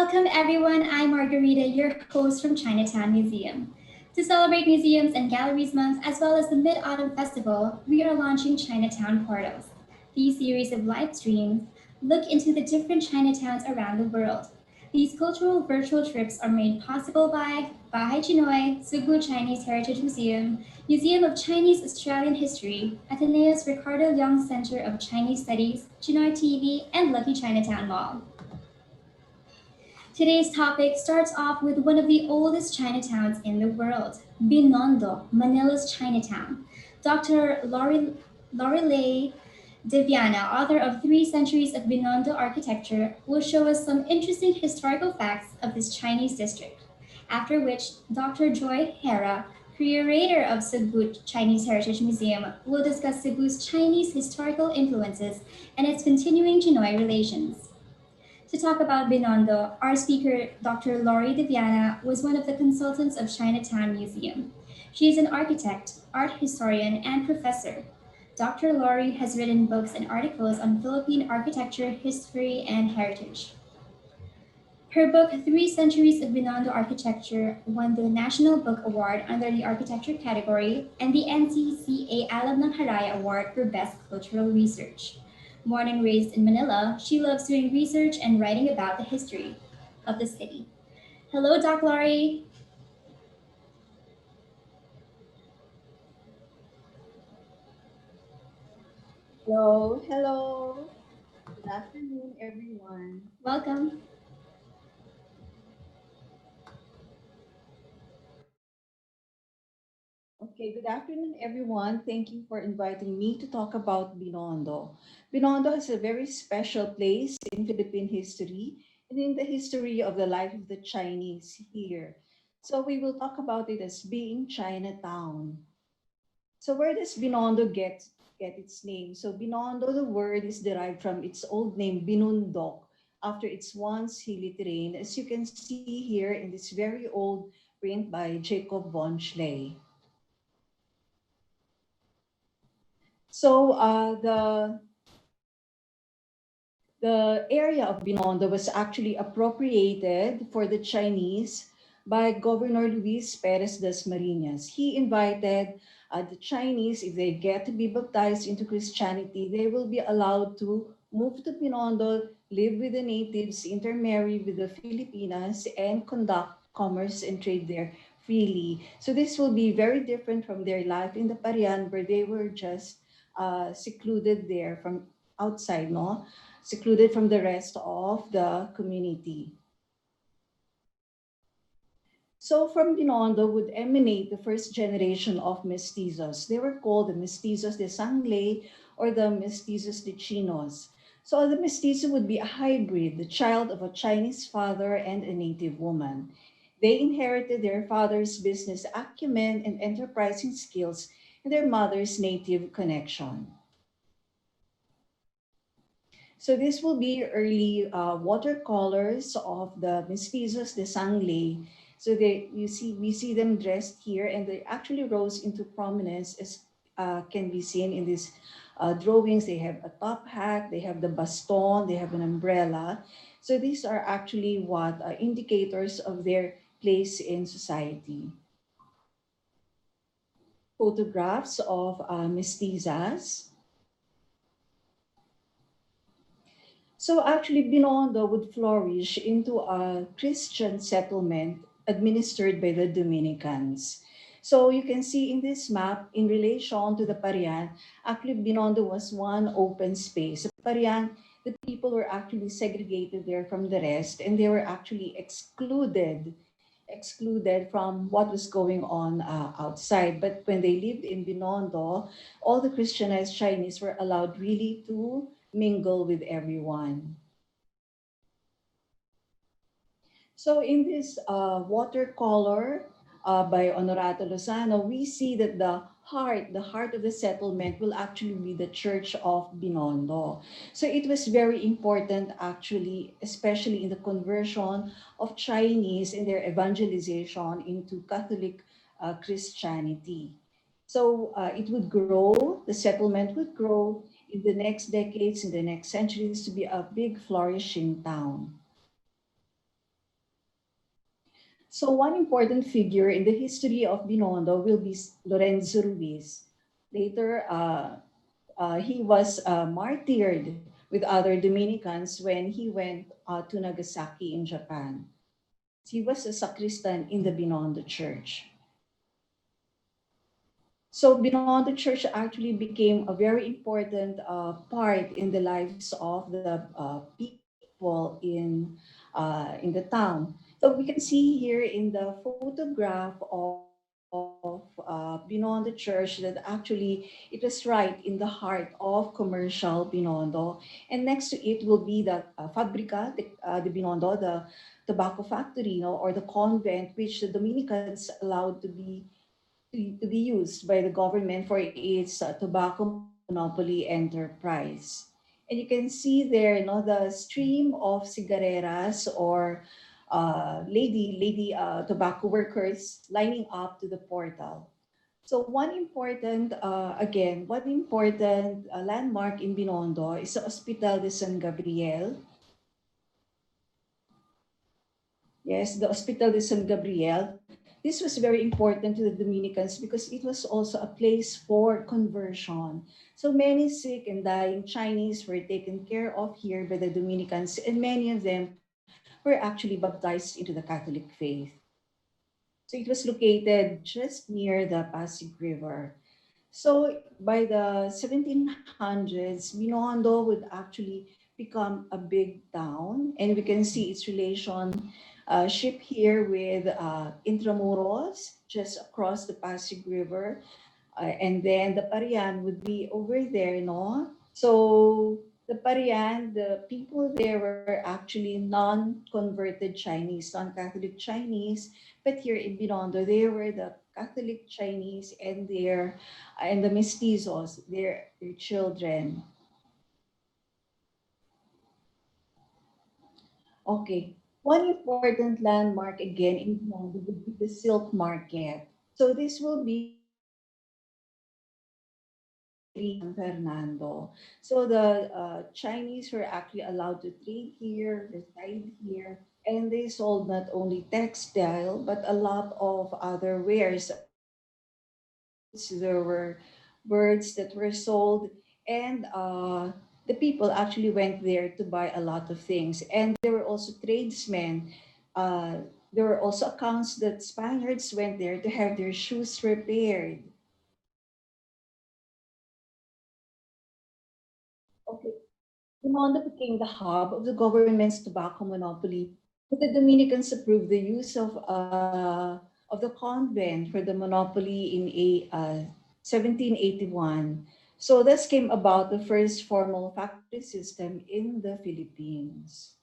Welcome everyone, I'm Margarita, your host from Chinatown Museum. To celebrate Museums and Galleries Month as well as the Mid-Autumn Festival, we are launching Chinatown Portals. These series of live streams look into the different Chinatowns around the world. These cultural virtual trips are made possible by Bahay CHiNOY, Sugbu Chinese Heritage Museum, Museum of Chinese Australian History, Ateneo's Ricardo Leong Center of Chinese Studies, CHiNOY TV, and Lucky Chinatown Mall. Today's topic starts off with one of the oldest Chinatowns in the world, Binondo, Manila's Chinatown. Dr. Lorelei Deviana, author of 3 Centuries of Binondo Architecture, will show us some interesting historical facts of this Chinese district. After which, Dr. Joy Hera, curator of Sugbu Chinese Heritage Museum, will discuss Cebu's Chinese historical influences and its continuing Chinoy relations. To talk about Binondo, our speaker, Dr. Lori Deviana, was one of the consultants of Chinatown Museum. She is an architect, art historian, and professor. Dr. Lori has written books and articles on Philippine architecture, history, and heritage. Her book, 3 Centuries of Binondo Architecture, won the National Book Award under the Architecture category and the NCCA Alam ng Haraya Award for Best Cultural Research. Born and raised in Manila, she loves doing research and writing about the history of the city. Hello, Doc Lori. Hello. Good afternoon, everyone. Welcome. Okay, good afternoon, everyone. Thank you for inviting me to talk about Binondo. Binondo has a very special place in Philippine history and in the history of the life of the Chinese here. So we will talk about it as being Chinatown. So where does Binondo get its name? So Binondo, the word is derived from its old name Binundok, after its once hilly terrain, as you can see here in this very old print by Jacob von Schley. So the area of Binondo was actually appropriated for the Chinese by Governor Luis Perez das Marinas. He invited the Chinese, if they get to be baptized into Christianity, they will be allowed to move to Binondo, live with the natives, intermarry with the Filipinas, and conduct commerce and trade there freely. So this will be very different from their life in the Parian, where they were just secluded there from outside, no? Secluded from the rest of the community. So from Binondo would emanate the first generation of mestizos. They were called the mestizos de Sangley or the mestizos de Chinos. So the mestizo would be a hybrid, the child of a Chinese father and a native woman. They inherited their father's business acumen and enterprising skills and their mother's native connection. So this will be early watercolors of the mestizos de Sangley. So we see them dressed here, and they actually rose into prominence, as can be seen in these drawings. They have a top hat, they have the baston, they have an umbrella. So these are actually what indicators of their place in society. Photographs of mestizas. So actually, Binondo would flourish into a Christian settlement administered by the Dominicans. So you can see in this map, in relation to the Parian, actually Binondo was one open space. The Parian, the people were actually segregated there from the rest, and they were actually excluded from what was going on outside. But when they lived in Binondo, all the Christianized Chinese were allowed really to mingle with everyone. So in this watercolor by Honorato Lozano, we see that the heart of the settlement will actually be the Church of Binondo. So it was very important actually, especially in the conversion of Chinese in their evangelization into Catholic Christianity. So it would grow, the settlement would grow in the next decades, in the next centuries to be a big flourishing town. So one important figure in the history of Binondo will be Lorenzo Ruiz. Later, he was martyred with other Dominicans when he went to Nagasaki in Japan. He was a sacristan in the Binondo Church. So Binondo Church actually became a very important part in the lives of the people in the town. So we can see here in the photograph of Binondo Church that actually it was right in the heart of commercial Binondo. And next to it will be the Fabrica de Binondo, the tobacco factory, or the convent, which the Dominicans allowed to be used by the government for its tobacco monopoly enterprise. And you can see there, the stream of cigareras or lady tobacco workers lining up to the portal. So one important landmark in Binondo is the Hospital de San Gabriel. Yes, the Hospital de San Gabriel. This was very important to the Dominicans because it was also a place for conversion. So many sick and dying Chinese were taken care of here by the Dominicans, and many of them were actually baptized into the Catholic faith. So it was located just near the Pasig River. So by the 1700s, Binondo would actually become a big town, and we can see its relationship here with Intramuros, just across the Pasig River, and then the Parian would be over there, no? So the Parian, the people there were actually non-converted Chinese, non-Catholic Chinese, but here in Binondo, they were the Catholic Chinese and the mestizos, their children. Okay. One important landmark again in Binondo would be the silk market. So this will be San Fernando. So the Chinese were actually allowed to trade here, reside here, and they sold not only textile but a lot of other wares. There were birds that were sold, and the people actually went there to buy a lot of things. And there were also tradesmen. Uh, there were also accounts that Spaniards went there to have their shoes repaired. Okay. Binondo became the hub of the government's tobacco monopoly, but the Dominicans approved the use of the convent for the monopoly in 1781. So this came about the first formal factory system in the Philippines.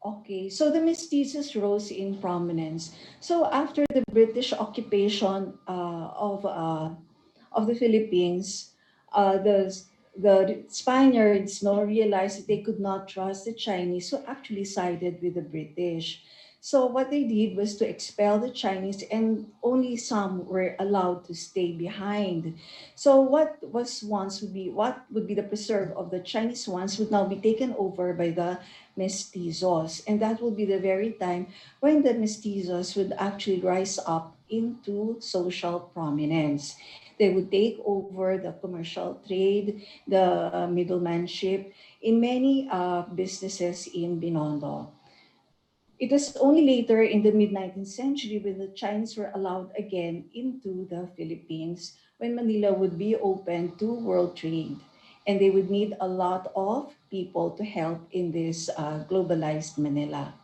Okay, so the mestizos rose in prominence. So after the British occupation of the Philippines, the Spaniards realized that they could not trust the Chinese, so actually sided with the British. So what they did was to expel the Chinese, and only some were allowed to stay behind. So what would be the preserve of the Chinese ones would now be taken over by the mestizos, and that will be the very time when the mestizos would actually rise up into social prominence. They would take over the commercial trade, the middlemanship in many businesses in Binondo. It was only later in the mid-19th century when the Chinese were allowed again into the Philippines, when Manila would be open to world trade. And they would need a lot of people to help in this globalized Manila.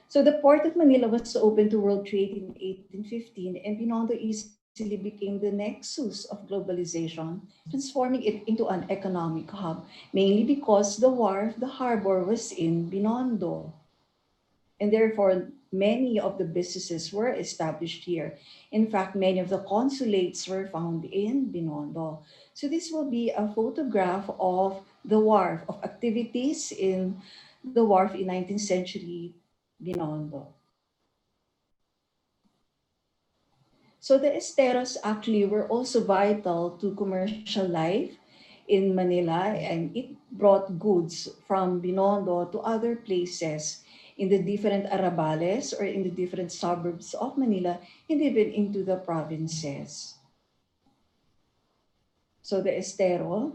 So the port of Manila was open to world trade in 1815, and Binondo easily became the nexus of globalization, transforming it into an economic hub, mainly because the harbor was in Binondo. And therefore, many of the businesses were established here. In fact, many of the consulates were found in Binondo. So this will be a photograph of the wharf, of activities in the wharf in 19th century Binondo. So the esteros actually were also vital to commercial life in Manila, and it brought goods from Binondo to other places. in the different arrabales or in the different suburbs of Manila and even into the provinces. So the Estero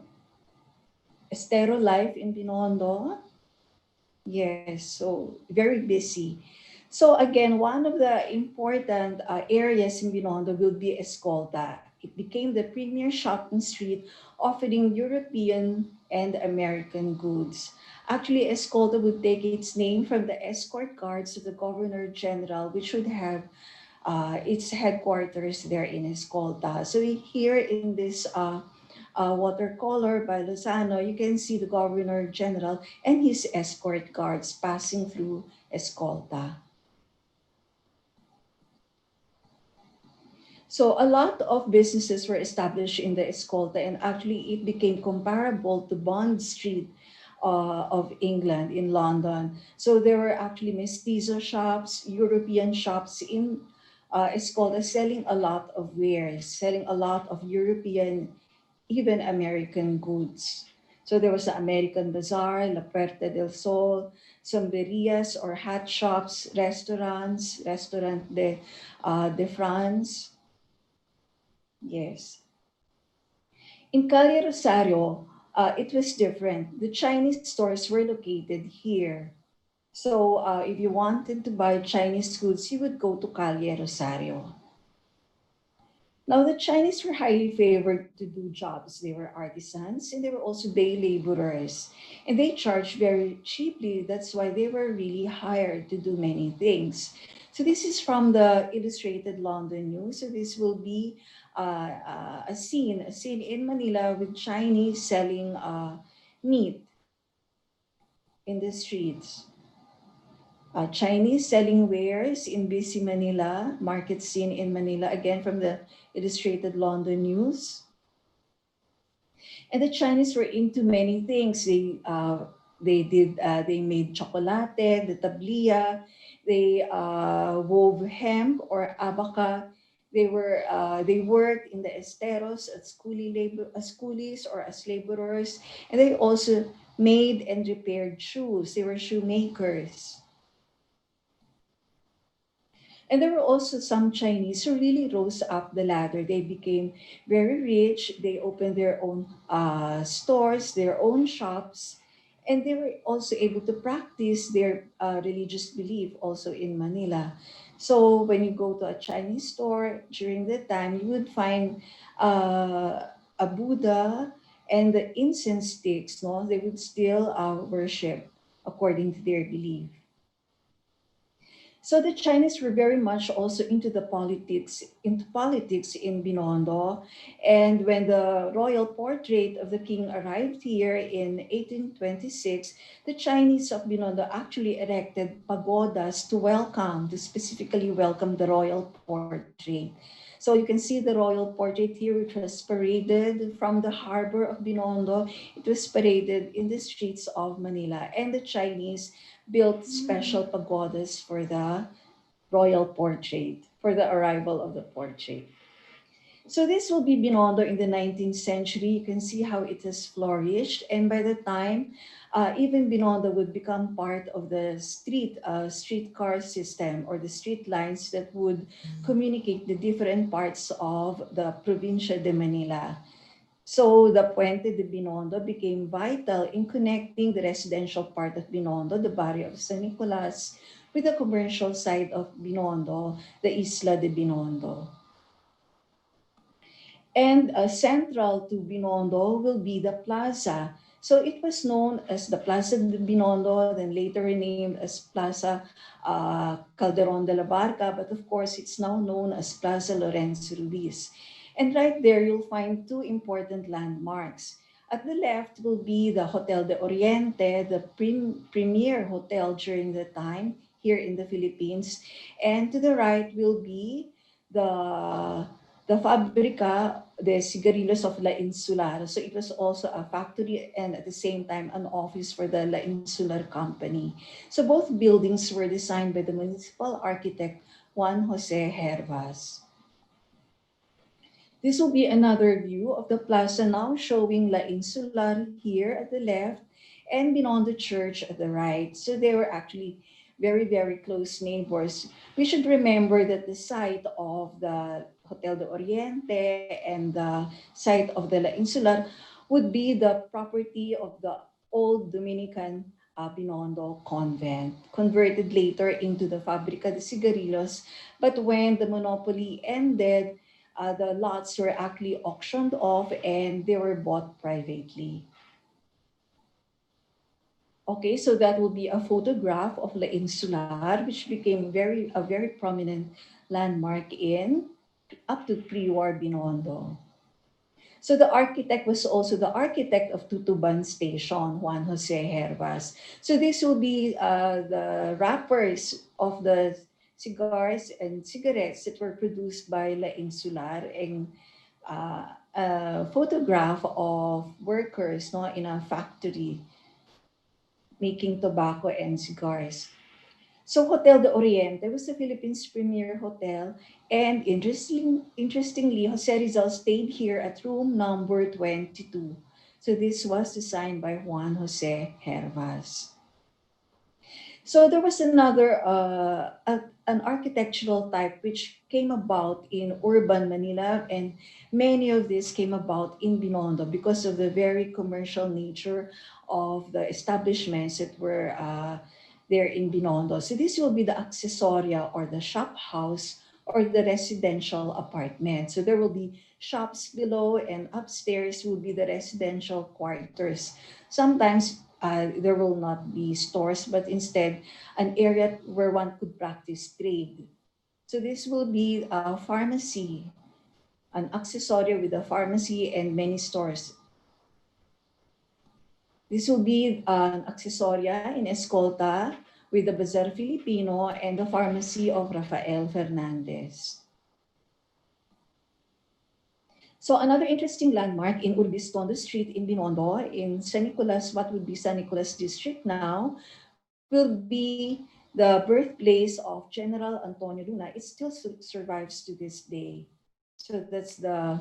life in Binondo. Yes, so very busy. So again, one of the important areas in Binondo will be Escolta. It became the premier shopping street offering European and American goods. Actually, Escolta would take its name from the escort guards of the Governor General, which would have its headquarters there in Escolta. So here in this watercolor by Lozano, you can see the Governor General and his escort guards passing through Escolta. So a lot of businesses were established in the Escolta, and actually it became comparable to Bond Street of England in London. So there were actually mestizo shops, European shops in Escolta selling a lot of wares, selling a lot of European, even American goods. So there was the American Bazaar, La Puerta del Sol, somberias or hat shops, restaurants, Restaurant de France. Yes. In Calle Rosario, it was different. The Chinese stores were located here. So if you wanted to buy Chinese goods, you would go to Calle Rosario. Now, the Chinese were highly favored to do jobs. They were artisans and they were also day laborers. And they charged very cheaply. That's why they were really hired to do many things. So this is from the Illustrated London News. So this will be a scene in Manila with Chinese selling meat in the streets. Chinese selling wares in busy Manila, market scene in Manila, again from the Illustrated London News. And the Chinese were into many things. They made chocolate, the tablia, they wove hemp or abaca. They worked in the esteros as coolies or as laborers, and they also made and repaired shoes. They were shoemakers. And there were also some Chinese who really rose up the ladder. They became very rich. They opened their own stores, their own shops, and they were also able to practice their religious belief also in Manila. So when you go to a Chinese store during that time, you would find a Buddha and the incense sticks. No, they would still worship according to their belief. So the Chinese were very much also into politics in Binondo. And when the royal portrait of the king arrived here in 1826, the Chinese of Binondo actually erected pagodas to specifically welcome the royal portrait. So you can see the royal portrait here, which was paraded from the harbor of Binondo. It was paraded in the streets of Manila, and the Chinese built special pagodas for the royal portrait, for the arrival of the portrait. So this will be Binondo in the 19th century. You can see how it has flourished. And by the time, even Binondo would become part of the streetcar system or the street lines that would communicate the different parts of the Provincia de Manila. So the Puente de Binondo became vital in connecting the residential part of Binondo, the barrio of San Nicolas, with the commercial side of Binondo, the Isla de Binondo. And central to Binondo will be the plaza. So it was known as the Plaza de Binondo, then later renamed as Plaza Calderon de la Barca, but of course it's now known as Plaza Lorenzo Ruiz. And right there, you'll find two important landmarks. At the left will be the Hotel de Oriente, the premier hotel during the time here in the Philippines. And to the right will be the Fabrica de Cigarillos of La Insular. So it was also a factory and at the same time an office for the La Insular Company. So both buildings were designed by the municipal architect Juan Jose Hervas. This will be another view of the plaza now showing La Insular here at the left and Binondo Church at the right. So they were actually very, very close neighbors. We should remember that the site of the Hotel de Oriente and the site of the La Insular would be the property of the old Dominican Binondo convent, converted later into the Fábrica de Cigarrillos. But when the monopoly ended, the lots were actually auctioned off and they were bought privately. Okay, so that will be a photograph of La Insular, which became a very prominent landmark in up to pre-war Binondo. So the architect was also the architect of Tutuban Station, Juan Jose Hervas. So this will be the wrappers of the cigars and cigarettes that were produced by La Insular, and a photograph of workers, no, in a factory making tobacco and cigars. So Hotel de Oriente was the Philippines' premier hotel, and interestingly, Jose Rizal stayed here at room number 22. So this was designed by Juan Jose Hervas. So there was an architectural type which came about in urban Manila, and many of these came about in Binondo because of the very commercial nature of the establishments that were there in Binondo. So this will be the accessoria or the shop house or the residential apartment. So there will be shops below, and upstairs will be the residential quarters. Sometimes there will not be stores, but instead an area where one could practice trade. So this will be a pharmacy, an accessory with a pharmacy and many stores. This will be an accessoria in Escolta with the Bazaar Filipino and the pharmacy of Rafael Fernandez. So another interesting landmark in Urbistondo Street in Binondo, in San Nicolas, what would be San Nicolas District now, will be the birthplace of General Antonio Luna. It still survives to this day. So that's the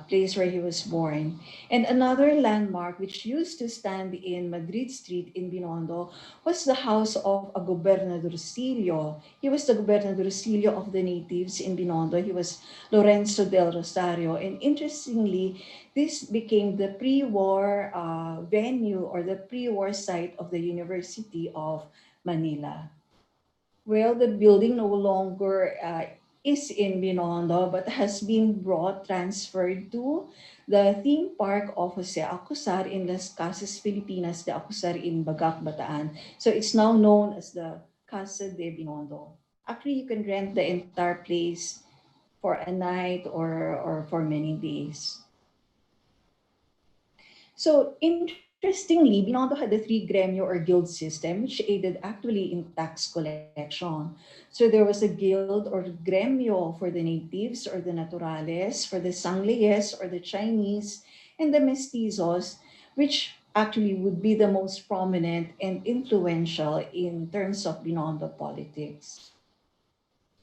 place where he was born. And another landmark which used to stand in Madrid Street in Binondo was the house of a gobernadorcillo. He was the gobernadorcillo of the natives in Binondo. He was Lorenzo del Rosario. And interestingly, this became the pre-war venue or the pre-war site of the University of Manila. Well, the building no longer is in Binondo, but has been transferred to the theme park of Jose Alcozar in Las Casas Filipinas de Alcozar in Bagac, Bataan. So it's now known as the Casa de Binondo. Actually, you can rent the entire place for a night or for many days. So interestingly, Binondo had the three gremio or guild system, which aided actually in tax collection. So there was a guild or gremio for the natives or the naturales, for the Sanglies or the Chinese, and the mestizos, which actually would be the most prominent and influential in terms of Binondo politics,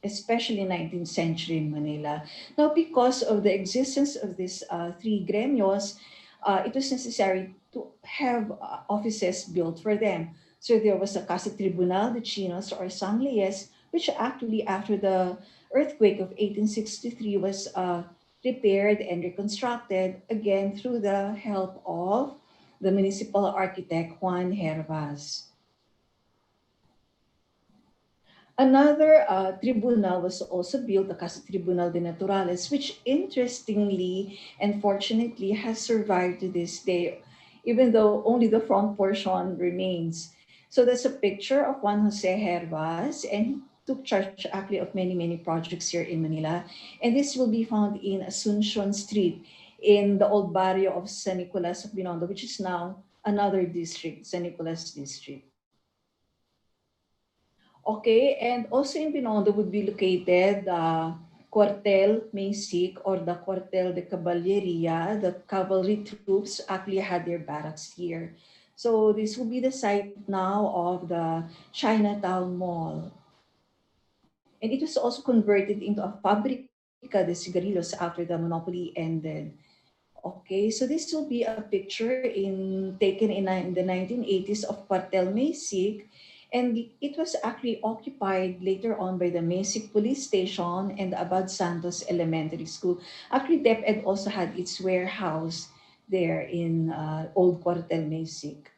especially 19th century in Manila. Now, because of the existence of these three gremios, it was necessary to have offices built for them. So there was a Casa Tribunal de Chinos or Sanglies, which actually after the earthquake of 1863 was repaired and reconstructed again through the help of the municipal architect Juan Hervas. Another tribunal was also built, the Casa Tribunal de Naturales, which interestingly and fortunately has survived to this day, even though only the front portion remains. So that's a picture of Juan Jose Hervas, and he took charge actually of many projects here in Manila. And this will be found in Asuncion Street in the old barrio of San Nicolas of Binondo, which is now another district, San Nicolas District. Okay, and also in Binondo would be located the Cuartel Maysik or the Cuartel de Caballeria. The cavalry troops actually had their barracks here. So this will be the site now of the Chinatown Mall. And it was also converted into a Fábrica de Cigarrillos after the monopoly ended. Okay, so this will be a picture taken in the 1980s of Cuartel Maysik. And it was actually occupied later on by the Mesic Police Station and the Abad Santos Elementary School. Actually, DepEd also had its warehouse there in Old Cuartel Mesic.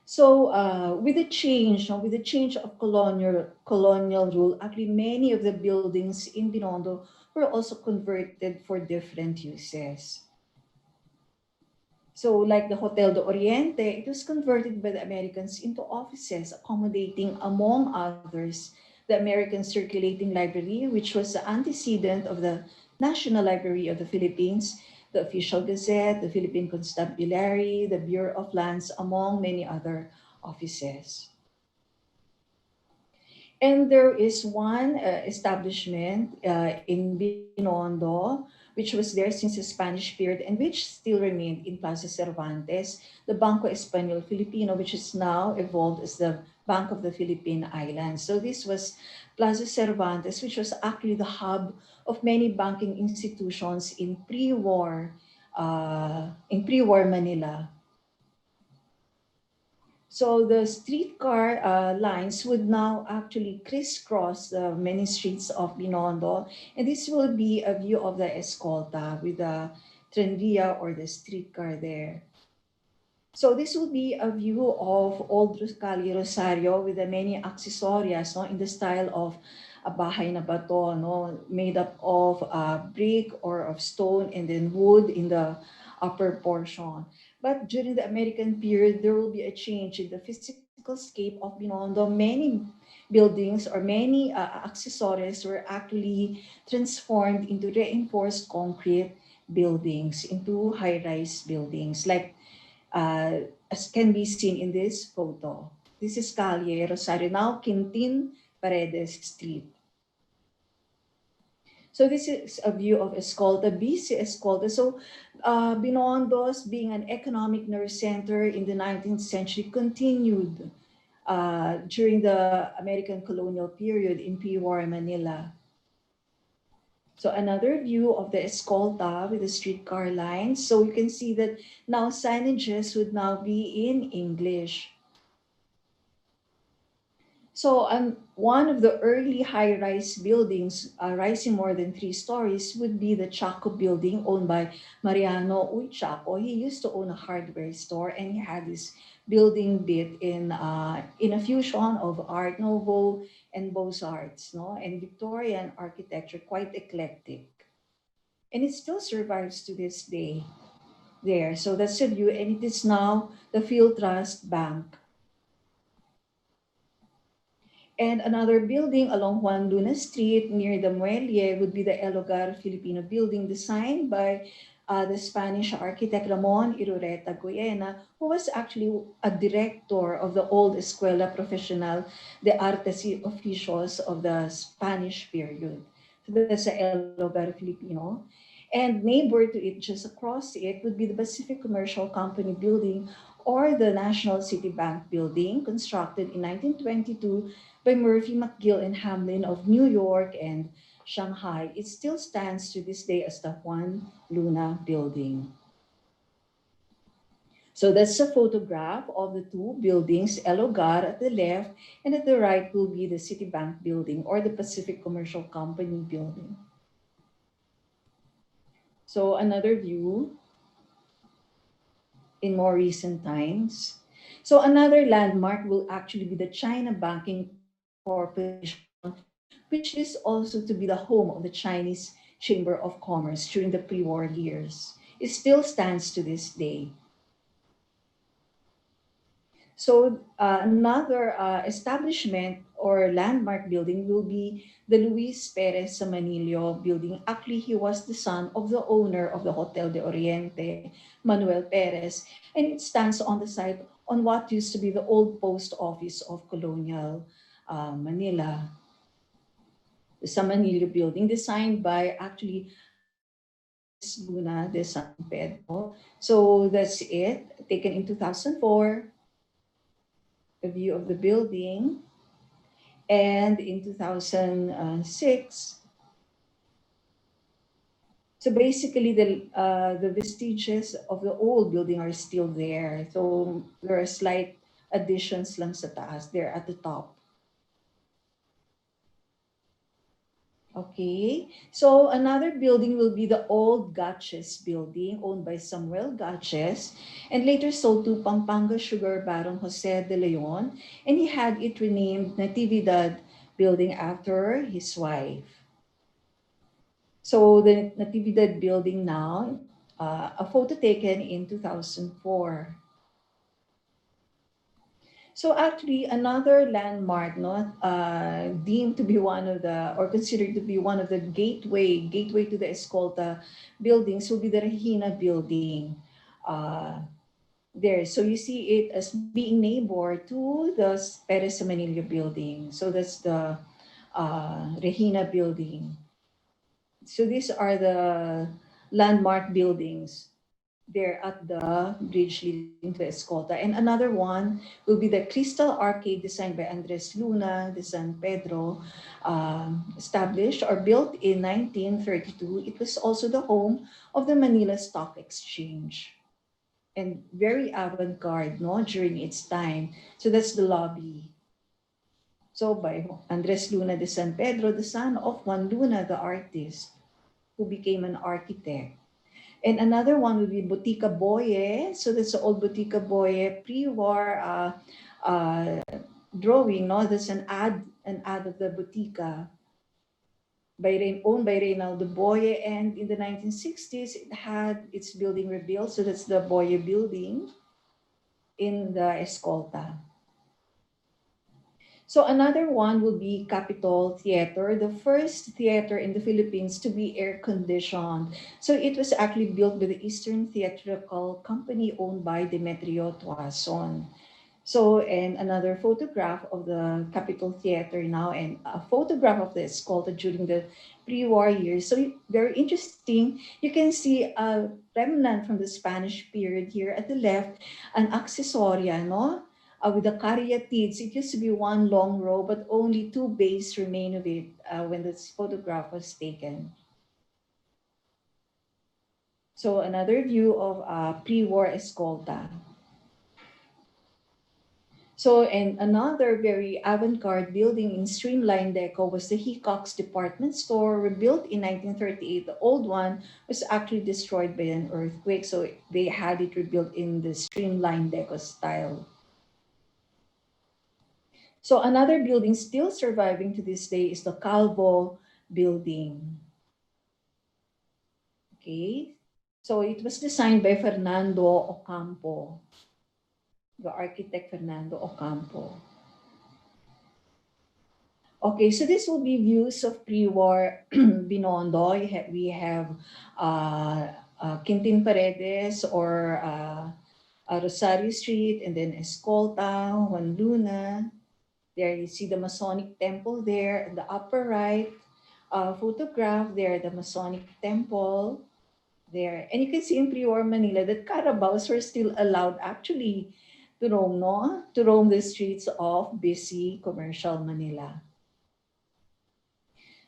So with the change, no, with the change of colonial rule, actually many of the buildings in Binondo were also converted for different uses. So like the Hotel de Oriente, it was converted by the Americans into offices, accommodating, among others, the American Circulating Library, which was the antecedent of the National Library of the Philippines, the Official Gazette, the Philippine Constabulary, the Bureau of Lands, among many other offices. And there is one establishment in Binondo, which was there since the Spanish period and which still remained in Plaza Cervantes, the Banco Español Filipino, which is now evolved as the Bank of the Philippine Islands. So this was Plaza Cervantes, which was actually the hub of many banking institutions in pre-war Manila. So the streetcar lines would now actually crisscross the many streets of Binondo, and this will be a view of the Escolta with the tranvia or the streetcar there. So this will be a view of Old Calle Rosario with the many accessorias, no, in the style of a bahay na bato, no, made up of brick or of stone and then wood in the upper portion. But during the American period, there will be a change in the physical scape of Binondo. Many buildings or many accessories were actually transformed into reinforced concrete buildings, into high-rise buildings, like as can be seen in this photo. This is Calle Rosario, now Quintin Paredes Street. So this is a view of Escolta, BC Escolta. So Binondos, being an economic nerve center in the 19th century, continued during the American colonial period in pre-war Manila. So another view of the Escolta with the streetcar lines. So you can see that now signages would now be in English. So one of the early high-rise buildings rising more than 3 stories would be the Chaco building owned by Mariano Uy Chaco. He used to own a hardware store and he had this building bit in a fusion of Art Nouveau and Beaux-Arts, no, and Victorian architecture, quite eclectic. And it still survives to this day there. So that's a view, and it is now the Field Trust Bank. And another building along Juan Luna Street near the Muelle would be the El Hogar Filipino building, designed by the Spanish architect Ramon Irureta Goyena, who was actually a director of the old Escuela Profesional de Artes y Oficios of the Spanish period. So that's the El Hogar Filipino. And neighbor to it, just across it, would be the Pacific Commercial Company building or the National City Bank building, constructed in 1922 by Murphy, McGill, and Hamlin of New York and Shanghai. It still stands to this day as the Juan Luna building. So that's a photograph of the two buildings, El Hogar at the left, and at the right will be the Citibank building or the Pacific Commercial Company building. So another view in more recent times. So another landmark will actually be the China Banking Corporation, which is also to be the home of the Chinese Chamber of Commerce during the pre-war years. It still stands to this day. So another establishment or landmark building will be the Luis Perez Samanillo building. Actually, he was the son of the owner of the Hotel de Oriente, Manuel Perez, and it stands on the site on what used to be the old post office of colonial Manila. The Samanillo building, designed by actually Luna de San Pedro. So that's it, taken in 2004. A view of the building, and in 2006. So basically, the vestiges of the old building are still there. So there are additions lang sa taas. They're at the top. Okay, so another building will be the old Gatches building owned by Samuel Gatches and later sold to Pampanga sugar baron Jose de Leon, and he had it renamed Natividad building after his wife. So the Natividad building now, a photo taken in 2004. So actually, another landmark, not deemed to be one of the, or considered to be one of the gateway to the Escolta buildings will be the Regina building. There, so you see it as being neighbor to the Perez Manila building. So that's the Regina building. So these are the landmark buildings there at the bridge leading to Escolta. And another one will be the Crystal Arcade designed by Andres Luna de San Pedro, established or built in 1932. It was also the home of the Manila Stock Exchange and very avant-garde, no, during its time. So that's the lobby. So by Andres Luna de San Pedro, the son of Juan Luna, the artist, who became an architect. And another one will be Botica Boye. So that's the old Botica Boye pre-war drawing. No, that's an ad of the Botica owned by Reynaldo Boye. And in the 1960s, it had its building rebuilt. So that's the Boye building in the Escolta. So another one will be Capitol Theater, the first theater in the Philippines to be air conditioned. So it was actually built by the Eastern Theatrical Company owned by Demetrio Tuason. So, and another photograph of the Capitol Theater now, and a photograph of the Escolta during the pre-war years. So very interesting. You can see a remnant from the Spanish period here at the left, an accessoria, no? With the caryatides. It used to be one long row, but only two bays remain of it when this photograph was taken. So another view of pre-war Escolta. So, and another very avant-garde building in streamlined deco was the Hickok's department store, rebuilt in 1938. The old one was actually destroyed by an earthquake, so they had it rebuilt in the streamlined deco style. So another building still surviving to this day is the Calvo building. Okay, so it was designed by Fernando Ocampo, the architect Fernando Ocampo. Okay, so this will be views of pre-war Binondo. We have Quintin Paredes or Rosario Street, and then Escolta, Juan Luna. There you see the Masonic Temple there in the upper right photograph there, the Masonic Temple there. And you can see in pre-war Manila that Carabaos were still allowed actually to roam, no? To roam the streets of busy commercial Manila.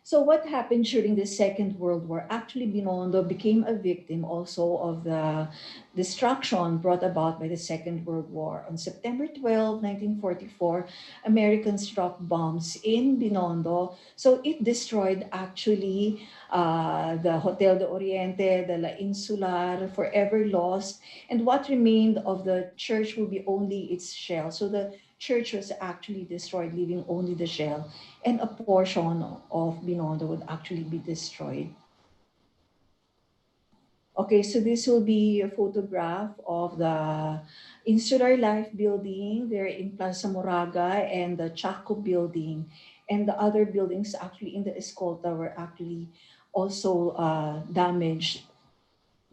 So what happened during the Second World War? Actually, Binondo became a victim also of the destruction brought about by the Second World War. On September 12, 1944, Americans dropped bombs in Binondo. So it destroyed actually the Hotel de Oriente, the La Insular, forever lost. And what remained of the church will be only its shell. So the church was actually destroyed, leaving only the shell, and a portion of Binondo would actually be destroyed. Okay, so this will be a photograph of the Insular Life building there in Plaza Moraga and the Chaco building. And the other buildings actually in the Escolta were actually also damaged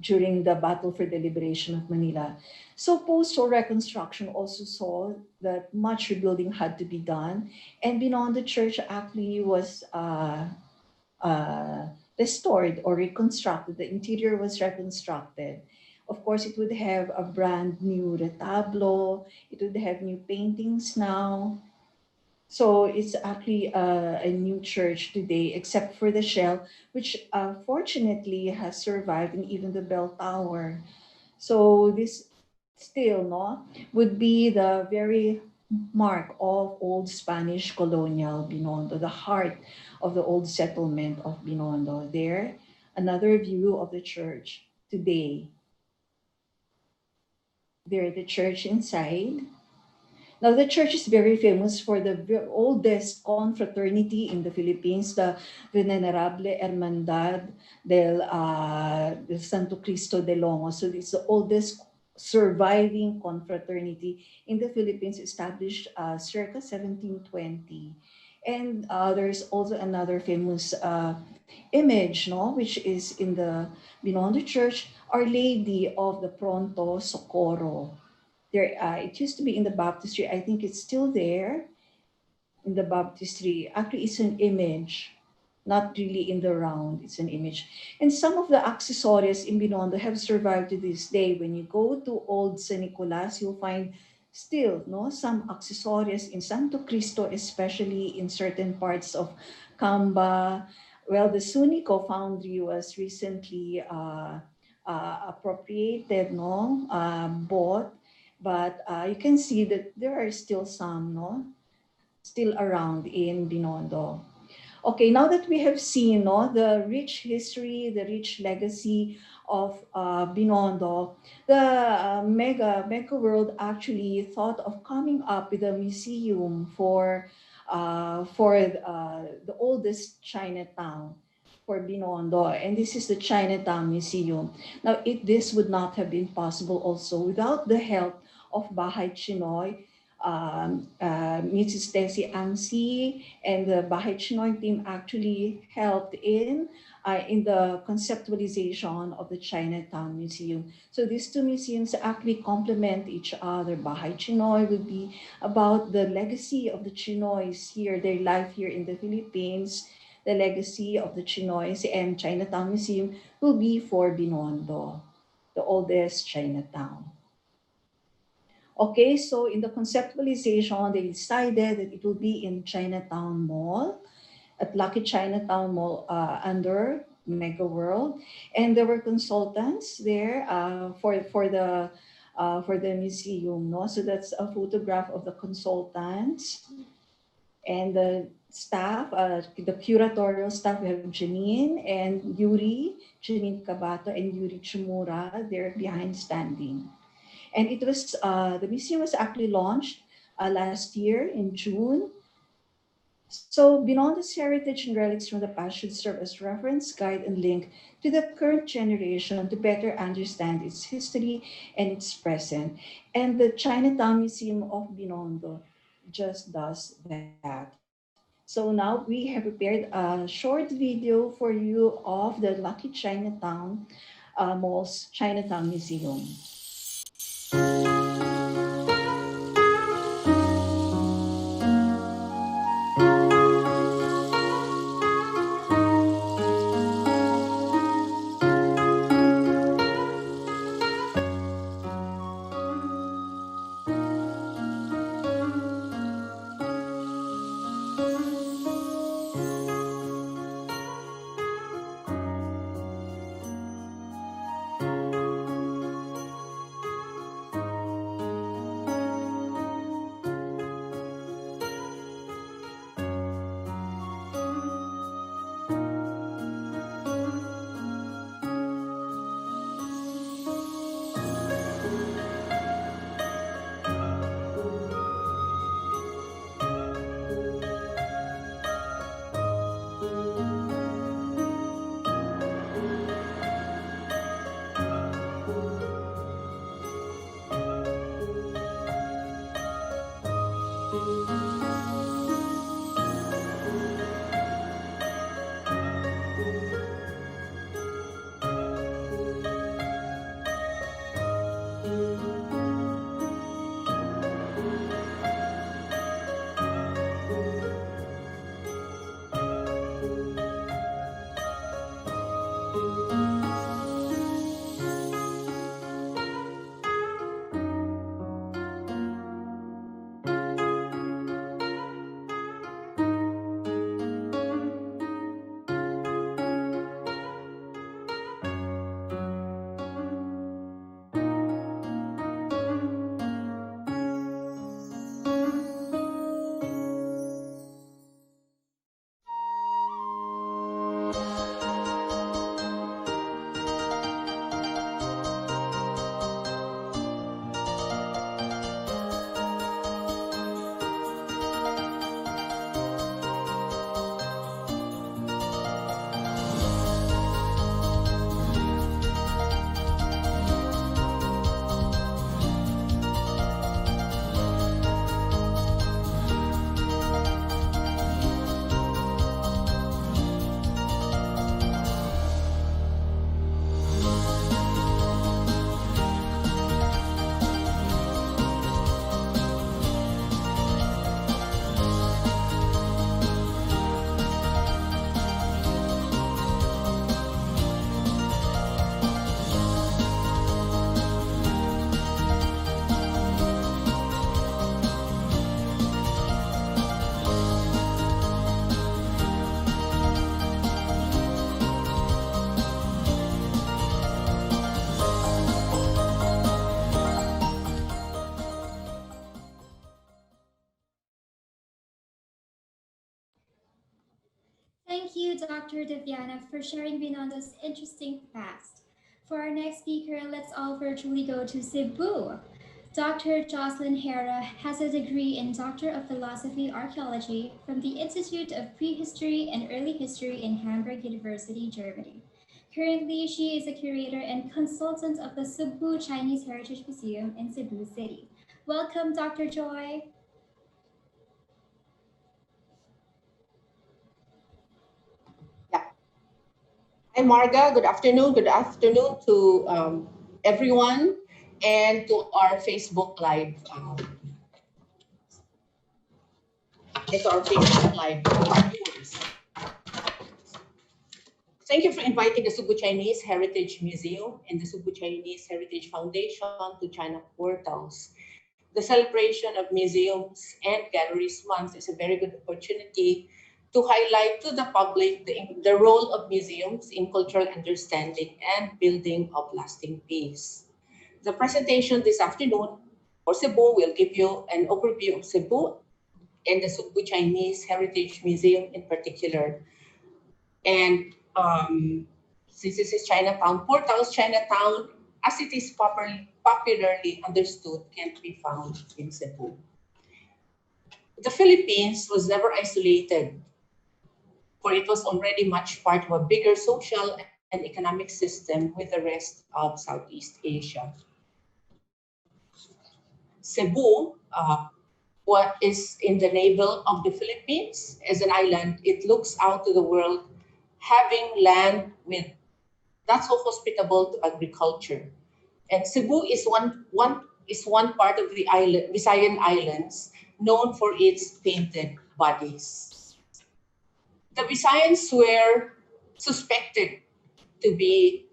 during the battle for the liberation of Manila. So post-war reconstruction also saw that much rebuilding had to be done, and Binondo Church actually was restored or reconstructed. The interior was reconstructed. Of course, it would have a brand new retablo. It would have new paintings now. So it's actually a new church today, except for the shell, which fortunately has survived, and even the bell tower. So this still, no, would be the very mark of old Spanish colonial Binondo, the heart of the old settlement of Binondo. There, another view of the church today. There, the church inside. Now, the church is very famous for the oldest confraternity in the Philippines, the Venerable Hermandad del Santo Cristo de Leong. So it's the oldest surviving confraternity in the Philippines, established circa 1720. And there's also another famous image, no, which is in the Binondo Church, Our Lady of the Pronto Socorro. There, it used to be in the baptistry. I think it's still there in the baptistry. Actually, it's an image, not really in the round. It's an image. And some of the accessories in Binondo have survived to this day. When you go to old San Nicolas, you'll find still, no, some accessories in Santo Cristo, especially in certain parts of Camba. Well, the Sunico foundry was recently appropriated, no, bought. But you can see that there are still some, no, still around in Binondo. Okay, now that we have seen, no, the rich history, the rich legacy of Binondo, the Mega World actually thought of coming up with a museum for the oldest Chinatown for Binondo, and this is the Chinatown Museum. Now, this would not have been possible also without the help of Bahay CHiNOY, Mrs. Desi Angsi, and the Bahay CHiNOY team actually helped in the conceptualization of the Chinatown Museum. So these two museums actually complement each other. Bahay CHiNOY will be about the legacy of the Chinoys here, their life here in the Philippines, the legacy of the Chinoys, and Chinatown Museum will be for Binondo, the oldest Chinatown. Okay, so in the conceptualization, they decided that it will be in Chinatown Mall, at Lucky Chinatown Mall under Mega World, and there were consultants there for the museum. No, so that's a photograph of the consultants and the staff, the curatorial staff. We have Janine and Janine Cabato and Yuri Chimura. They're behind standing. And it was the museum was actually launched last year in June. So Binondo's heritage and relics from the past should serve as reference, guide, and link to the current generation to better understand its history and its present. And the Chinatown Museum of Binondo just does that. So now we have prepared a short video for you of the Lucky Chinatown Mall's Chinatown Museum. you, Dr. Deviana, for sharing Binondo's interesting past. For our next speaker, let's all virtually go to Cebu. Dr. Jocelyn Hera has a degree in Doctor of Philosophy Archaeology from the Institute of Prehistory and Early History in Hamburg University, Germany. Currently, she is a curator and consultant of the Sugbu Chinese Heritage Museum in Cebu City. Welcome, Dr. Joy. Yeah. Hi, Marga. Good afternoon. Good afternoon to everyone and to our Facebook Live. Viewers. Thank you for inviting the Sugbu Chinese Heritage Museum and the Sugbu Chinese Heritage Foundation to China Portals. The celebration of Museums and Galleries Month is a very good opportunity to highlight to the public the role of museums in cultural understanding and building of lasting peace. The presentation this afternoon for Cebu will give you an overview of Cebu and the Sugbu Chinese Heritage Museum in particular. And since this is Chinatown Portals, Chinatown, as it is popularly understood, can't be found in Cebu. The Philippines was never isolated, for it was already much part of a bigger social and economic system with the rest of Southeast Asia. Cebu, what is in the navel of the Philippines as an island, it looks out to the world, having land with not so hospitable to agriculture. And Cebu is one part of the island, Visayan Islands, known for its painted bodies. The Visayans were suspected to be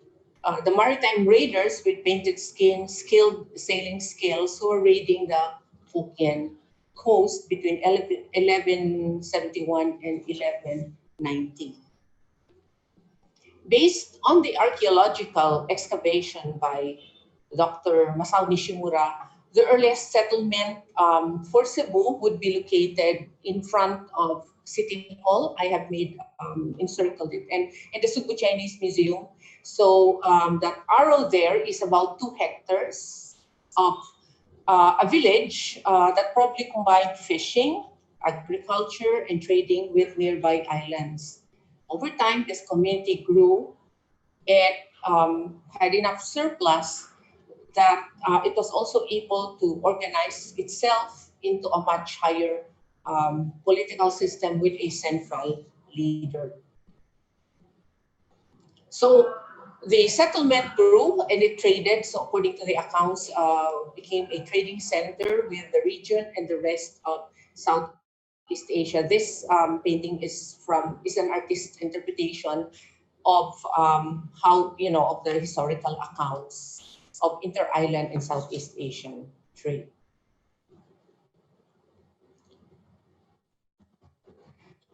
the maritime raiders with painted skin, skilled sailing skills who were raiding the Hokkien coast between 1171 and 1190. Based on the archaeological excavation by Dr. Masao Nishimura, the earliest settlement for Cebu would be located in front of City Hall. I have encircled it, and the Sugbu Chinese Museum. So that arrow there is about 2 hectares of a village that probably combined fishing, agriculture, and trading with nearby islands. Over time, this community grew and had enough surplus that it was also able to organize itself into a much higher political system with a central leader. So the settlement grew and it traded. So according to the accounts, became a trading center with the region and the rest of Southeast Asia. This painting is an artist's interpretation of how, of the historical accounts of inter-island and Southeast Asian trade.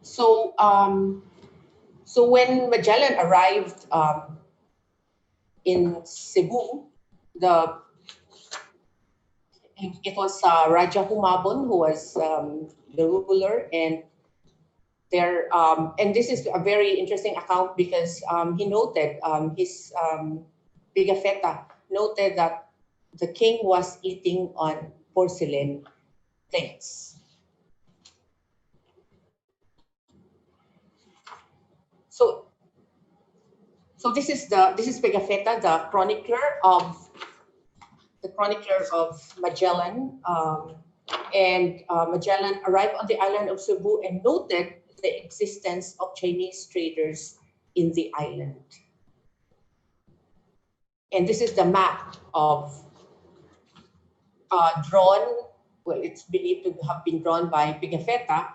So, so when Magellan arrived in Cebu, it was Raja Humabon who was the ruler, and and this is a very interesting account because he noted his Pigafetta noted that the king was eating on porcelain plates. So this is Pigafetta, the chronicler of Magellan, and Magellan arrived on the island of Cebu and noted the existence of Chinese traders in the island. And this is the map of drawn. Well, it's believed to have been drawn by Pigafetta.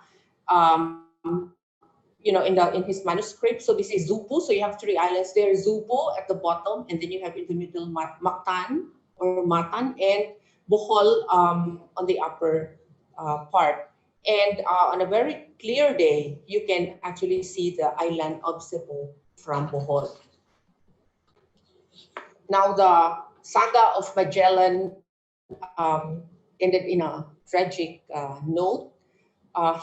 In his manuscript. So this is Sugbu. So you have 3 islands there: Sugbu at the bottom, and then you have in the middle Mactan or Matan, and Bohol on the upper part. And on a very clear day, you can actually see the island of Cebu from Bohol. Now the saga of Magellan ended in a tragic note.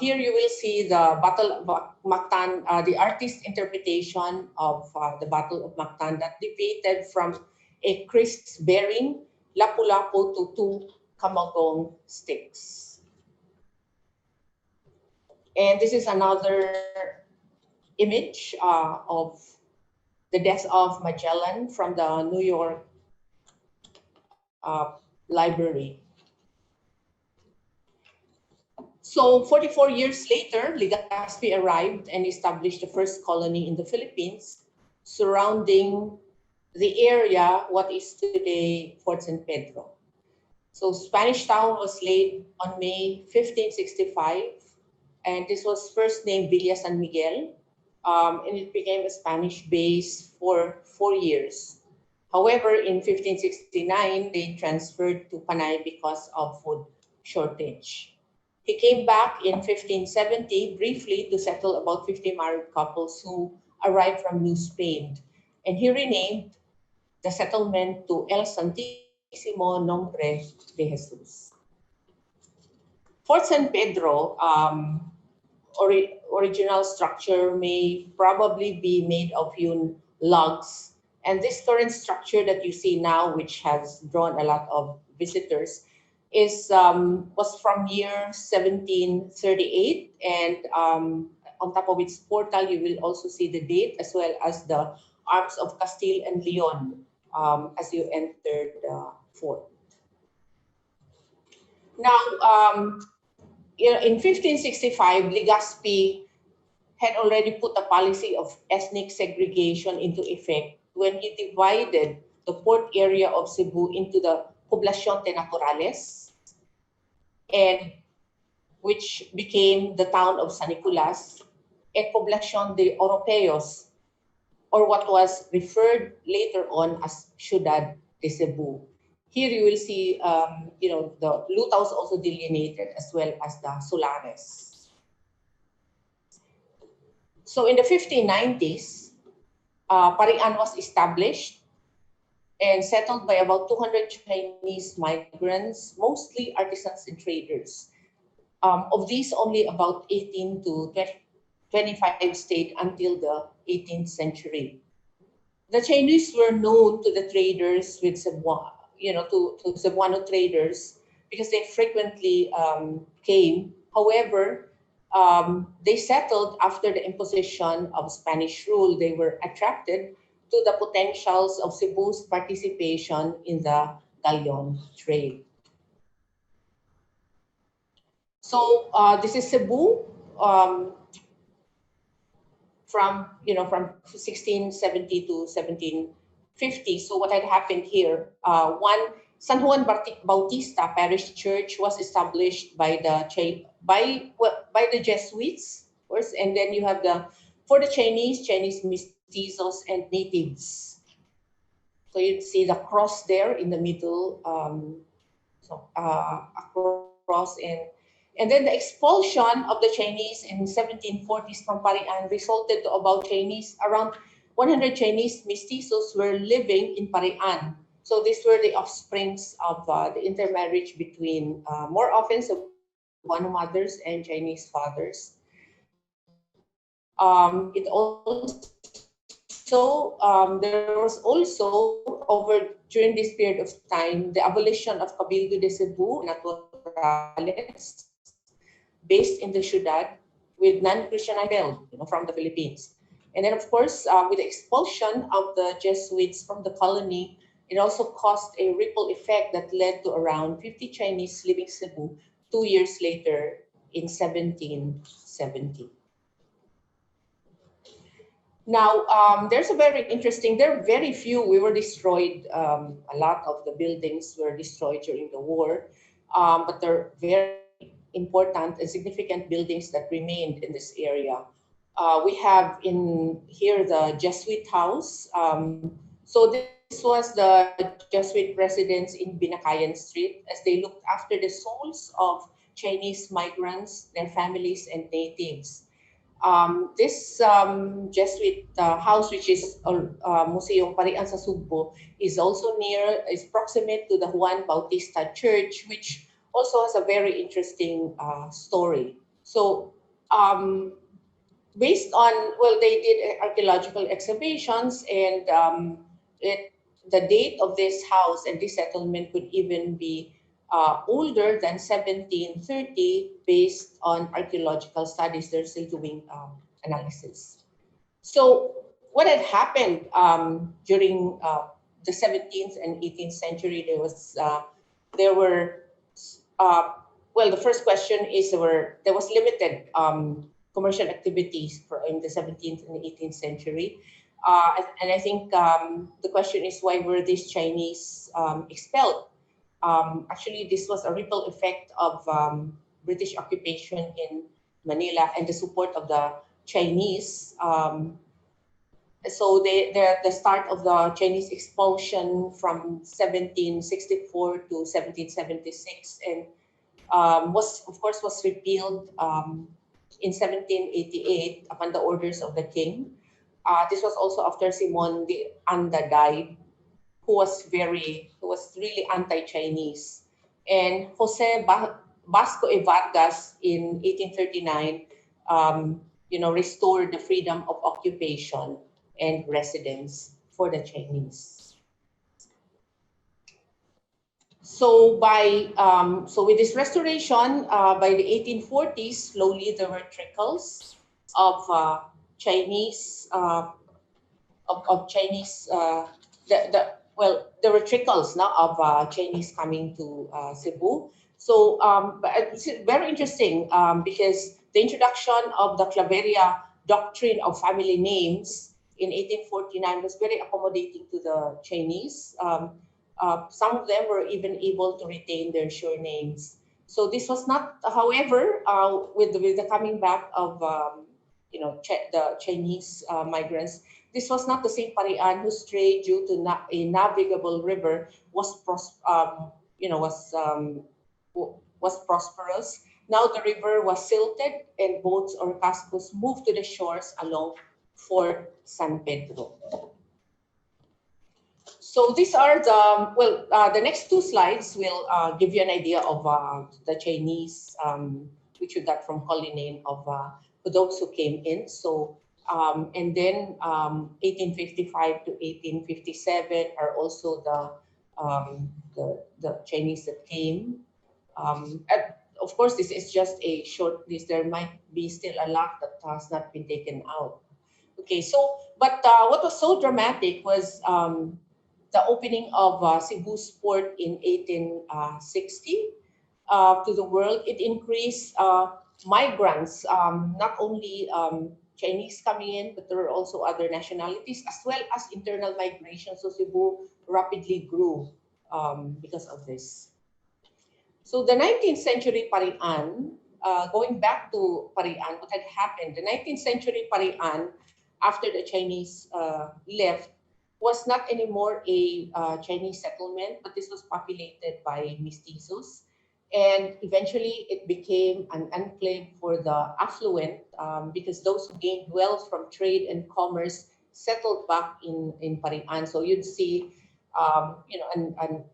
Here you will see the Battle of Mactan, the artist's interpretation of the Battle of Mactan that deviated from a Chris bearing lapu-lapu to two kamagong sticks. And this is another image of the death of Magellan from the New York library. So 44 years later, Legazpi arrived and established the first colony in the Philippines, surrounding the area what is today Fort San Pedro. So Spanish Town was laid on May 1565, and this was first named Villa San Miguel, and it became a Spanish base for 4 years. However, in 1569, they transferred to Panay because of food shortage. He came back in 1570 briefly to settle about 50 married couples who arrived from New Spain, and he renamed the settlement to El Santísimo Nombre de Jesus. Fort San Pedro, original structure may probably be made of hewn logs, and this current structure that you see now, which has drawn a lot of visitors, was from year 1738, and on top of its portal you will also see the date as well as the arms of Castile and Leon as you entered the fort. Now, in 1565, Legazpi had already put a policy of ethnic segregation into effect when he divided the port area of Cebu into the Poblacion de Naturales, and which became the town of San Nicolas, and Poblacion de Europeos, or what was referred later on as Ciudad de Cebu. Here you will see, the Lutaos also delineated as well as the Solares. So in the 1590s, Parian was established and settled by about 200 Chinese migrants, mostly artisans and traders. Of these, only about 18 to 25 stayed until the 18th century. The Chinese were known to the traders with Cebuano, to Cebuano traders because they frequently came. However, they settled after the imposition of Spanish rule. They were attracted to the potentials of Cebu's participation in the galleon trade. So this is Cebu from 1670 to 1750. So what had happened here? One San Juan Bautista Parish Church was established by the Jesuits, of course, and then you have for the Chinese mestizos and natives. So you'd see the cross there in the middle, a cross, and then the expulsion of the Chinese in 1740s from Parian resulted to around 100 Chinese mestizos were living in Parian. So these were the offsprings of the intermarriage between more often Cebuano mothers and Chinese fathers. There was also during this period of time the abolition of Cabildo de Cebu Naturales, based in the Ciudad, with non-Christian from the Philippines. And then, of course, with the expulsion of the Jesuits from the colony, it also caused a ripple effect that led to around 50 Chinese leaving Cebu 2 years later in 1770. Now, there are very few, we were destroyed, a lot of the buildings were destroyed during the war, but there are very important and significant buildings that remained in this area. We have in here the Jesuit house. So this was the Jesuit residence in Binakayan Street as they looked after the souls of Chinese migrants, their families, and natives. This Jesuit house, which is Museo Parian sa Sugbu, is proximate to the Juan Bautista Church, which also has a very interesting story. So based on, well, they did archaeological excavations, and the date of this house and this settlement could even be older than 1730 based on archaeological studies. They're still doing analysis. So what had happened during the 17th and 18th century, there were well, the first question is there was limited commercial activities in the 17th and 18th century. And I think the question is, why were these Chinese expelled? Actually, this was a ripple effect of British occupation in Manila and the support of the Chinese. So the start of the Chinese expulsion from 1764 to 1776, and was repealed in 1788 upon the orders of the king. This was also after Simon de Anda died, who was really anti-Chinese, and Vasco e Vargas in 1839, restored the freedom of occupation and residence for the Chinese. So with this restoration, by the 1840s, slowly there were trickles of Chinese Chinese. There were trickles now of Chinese coming to Cebu. So but it's very interesting because the introduction of the Claveria doctrine of family names in 1849 was very accommodating to the Chinese. Some of them were even able to retain their surnames. So this was not, however, with the coming back of the Chinese migrants, this was not the same Parian whose trade due to a navigable river was prosperous. Now the river was silted, and boats or cascos moved to the shores along Fort San Pedro. So these are the next two slides will give you an idea of the Chinese, which we got from Collinane, of those who came in. So and then 1855 to 1857 are also the Chinese that came. Of course, this is just a short list. There might be still a lot that has not been taken out. Okay, so but what was so dramatic was the opening of Cebu's port in 1860 to the world. It increased migrants, not only Chinese coming in, but there were also other nationalities, as well as internal migration. So Cebu rapidly grew because of this. So the 19th century Parian, going back to Parian, what had happened, the 19th century Parian, after the Chinese left, was not anymore a Chinese settlement, but this was populated by mestizos. And eventually it became an enclave for the affluent because those who gained wealth from trade and commerce settled back in Parian. So you'd see an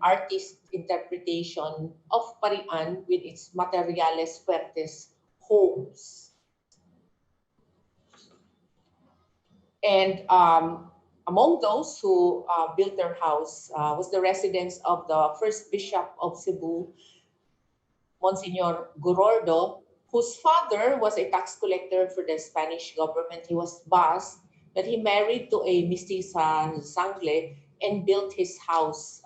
artist interpretation of Parian with its materiales fuertes homes. And among those who built their house was the residence of the first bishop of Cebu, Monsignor Ricardo, whose father was a tax collector for the Spanish government. He was Bas, but he married to a mestiza Sangle and built his house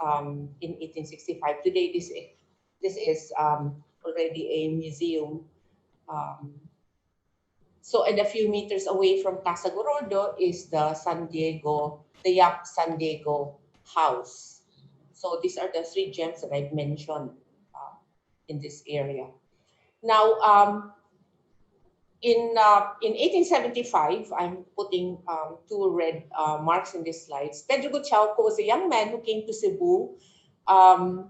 in 1865. Today, this is already a museum. So, and a few meters away from Casa Gordo is the Yap San Diego house. So these are the three gems that I've mentioned in this area. Now, in 1875, I'm putting two red marks in these slides. Pedro Gutierrez was a young man who came to Cebu, a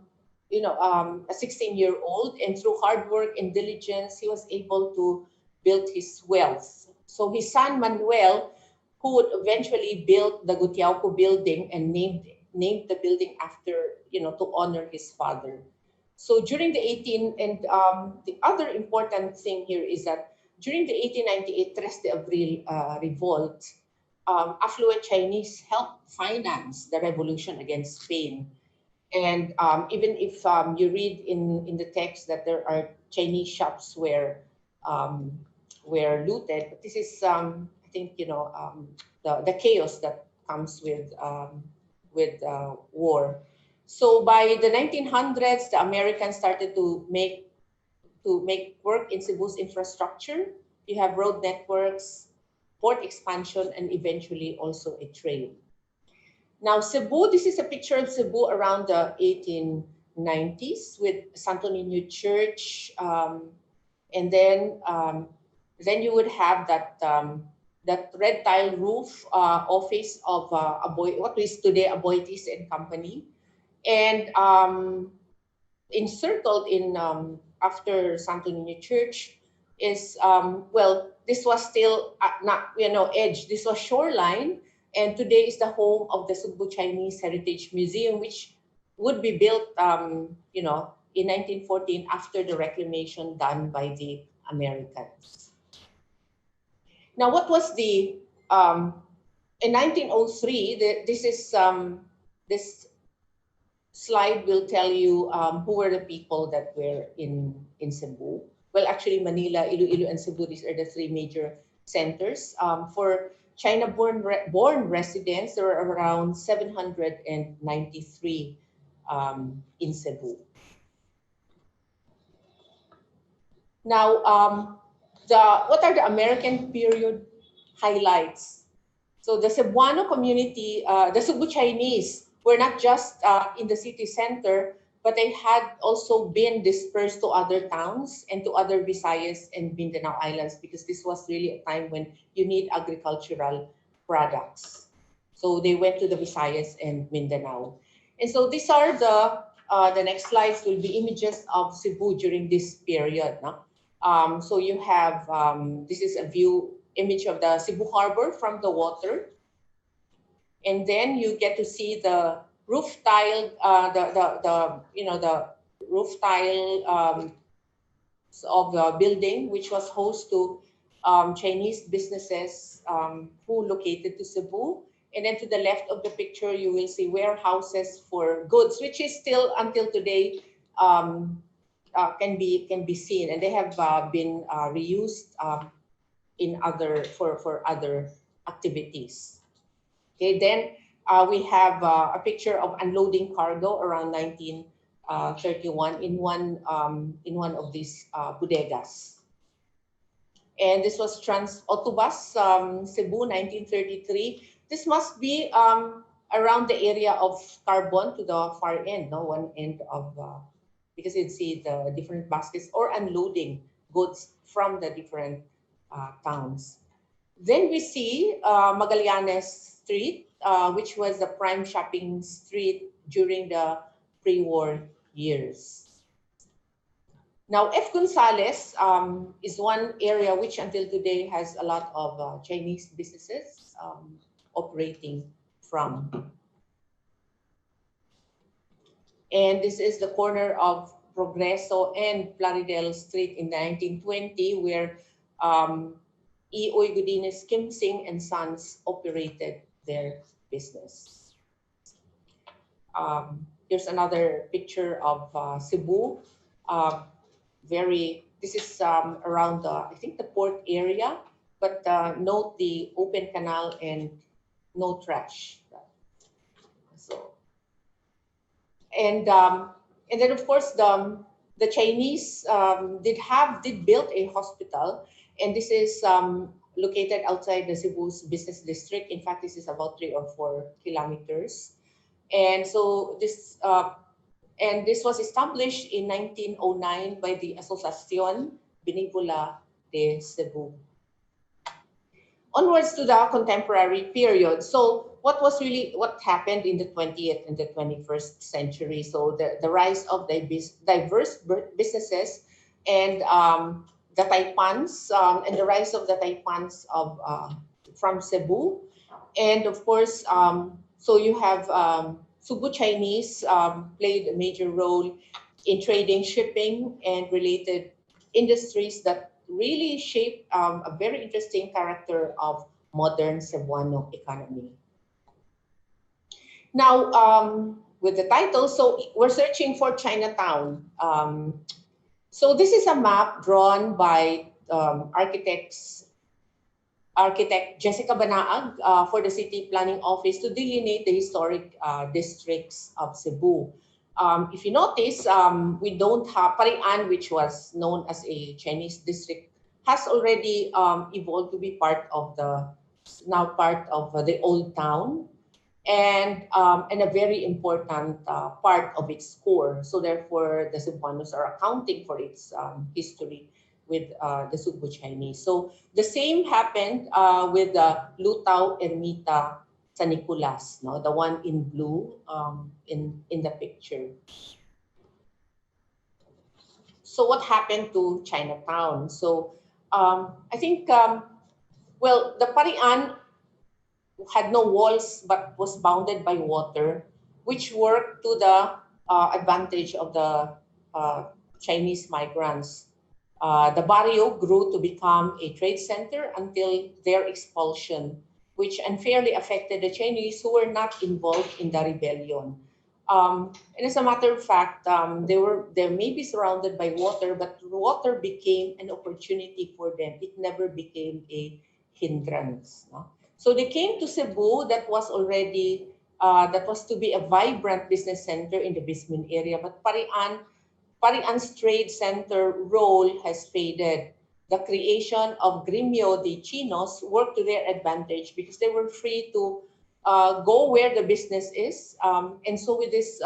16-year-old, and through hard work and diligence, he was able to build his wealth. So his son Manuel, who would eventually build the Gutiauco building and named the building after, to honor his father. So during the the other important thing here is that during the 1898 Tres de Abril revolt, affluent Chinese helped finance the revolution against Spain. And even if you read in the text that there are Chinese shops were looted, but this is I think the chaos that comes with war. So by the 1900s, the Americans started to make work in Cebu's infrastructure. You have road networks, port expansion, and eventually also a trade. Now, Cebu, this is a picture of Cebu around the 1890s with Santo Niño Church. And then you would have that red tile roof office of what is today Aboitiz and Company. And encircled in after Santo Niño Church is this was still not edge. This was shoreline, and today is the home of the Sugbu Chinese Heritage Museum, which would be built in 1914 after the reclamation done by the Americans. Now, what was the in 1903? This slide will tell you who were the people that were in Cebu. Well, actually, Manila, Iloilo, and Cebu, these are the three major centers. For China-born residents, there were around 793 in Cebu. Now, what are the American period highlights? So the Cebuano community, the Cebu Chinese, were not just in the city center, but they had also been dispersed to other towns and to other Visayas and Mindanao Islands, because this was really a time when you need agricultural products. So they went to the Visayas and Mindanao. And so these are the next slides will be images of Cebu during this period. No? So you have, this is a image of the Cebu Harbor from the water. And then you get to see the roof tile, the roof tile of the building, which was host to Chinese businesses who located to Cebu. And then to the left of the picture, you will see warehouses for goods, which is still until today can be seen, and they have been reused for other activities. Okay, then we have a picture of unloading cargo around 1931 in one of these bodegas. And this was Trans-Autobus Cebu 1933. This must be around the area of Carbon to the far end, no? One end of, because you'd see the different baskets or unloading goods from the different towns. Then we see Magallanes Street, which was the prime shopping street during the pre-war years. Now, F. Gonzales is one area which until today has a lot of Chinese businesses operating from. And this is the corner of Progreso and Plaridel Street in 1920, where Eoy Godinez Kimsing and Sons operated their business. Here's another picture of Cebu. This is around I think the port area, but note the open canal and no trash. So, and then of course the Chinese did build a hospital, and this is located outside the Cebu's business district. In fact, this is about 3 or 4 kilometers, and so this was established in 1909 by the Asociación Benévola de Cebu. Onwards to the contemporary period. So what happened in the 20th and the 21st century? So the rise of diverse businesses and the Taipans and the rise of the Taipans from Cebu. And of course, so you have Sugbu Chinese played a major role in trading, shipping, and related industries that really shape a very interesting character of modern Cebuano economy. Now, with the title, so we're searching for Chinatown. So this is a map drawn by architect Jessica Banaag for the City Planning Office to delineate the historic districts of Cebu. If you notice, we don't have Parian, which was known as a Chinese district, has already evolved to be part of the old town, and a very important part of its core. So therefore, the Cebuanos are accounting for its history with the Sugbu Chinese. So the same happened with the Lutao and Mita San Nicolas, no, the one in blue in the picture. So what happened to Chinatown? So I think well, the Parian had no walls but was bounded by water, which worked to the advantage of the Chinese migrants. The barrio grew to become a trade center until their expulsion, which unfairly affected the Chinese who were not involved in the rebellion. And as a matter of fact, they may be surrounded by water, but water became an opportunity for them. It never became a hindrance. No? So they came to Cebu, that was already that was to be a vibrant business center in the Bisman area, but Parian's trade center role has faded. The creation of Gremio de Chinos worked to their advantage because they were free to go where the business is. And so with this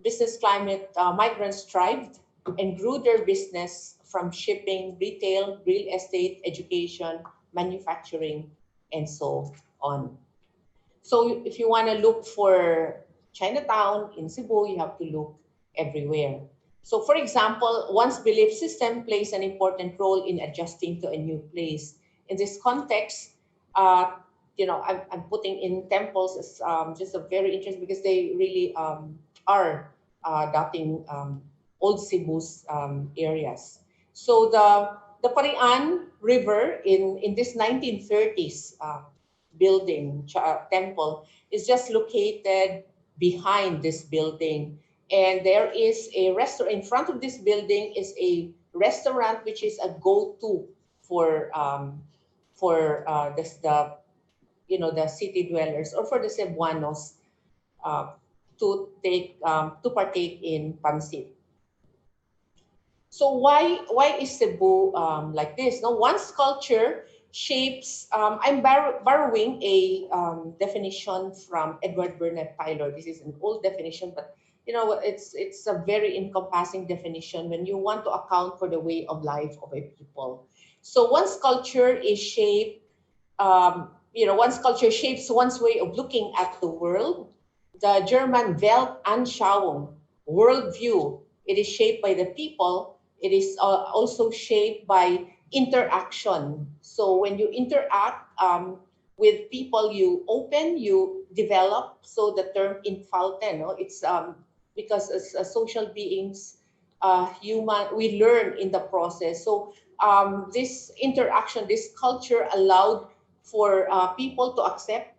business climate, migrants thrived and grew their business from shipping, retail, real estate, education, manufacturing, and so on. So if you want to look for Chinatown in Cebu, you have to look everywhere. So for example, one's belief system plays an important role in adjusting to a new place. In this context, I'm putting in temples as just a very interesting, because they really are dotting old Cebu's areas. So the Parian River in this 1930s building, temple, is just located behind this building. And there is a restaurant in front of this building, is a restaurant which is a go-to for the city dwellers or for the Cebuanos to partake in pancit. So why is Cebu like this? Now, one's culture shapes. I'm borrowing a definition from Edward Burnett Tylor. This is an old definition, but it's a very encompassing definition when you want to account for the way of life of a people. So one's culture is shaped. One's culture shapes one's way of looking at the world. The German Weltanschauung, worldview, it is shaped by the people. It is also shaped by interaction. So when you interact with people, you open, you develop. So the term infalte, no? It's because as social beings, we learn in the process. So this interaction, this culture allowed for people to accept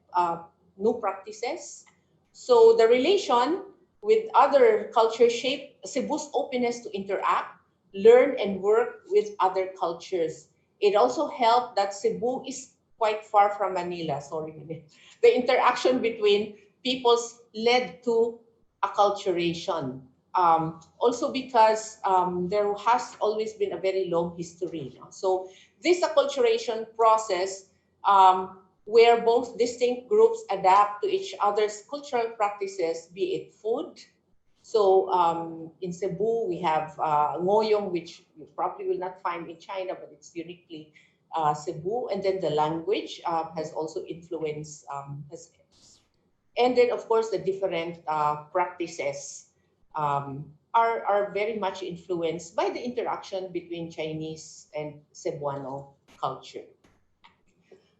new practices. So the relation with other cultures shaped Cebu's openness to interact, learn, and work with other cultures. It also helped that Cebu is quite far from Manila. Sorry. The interaction between peoples led to acculturation. Also because there has always been a very long history. So this acculturation process, where both distinct groups adapt to each other's cultural practices, be it food. So in Cebu, we have ngoyong, which you probably will not find in China, but it's uniquely Cebu. And then the language has also influenced, and then of course the different practices are very much influenced by the interaction between Chinese and Cebuano culture.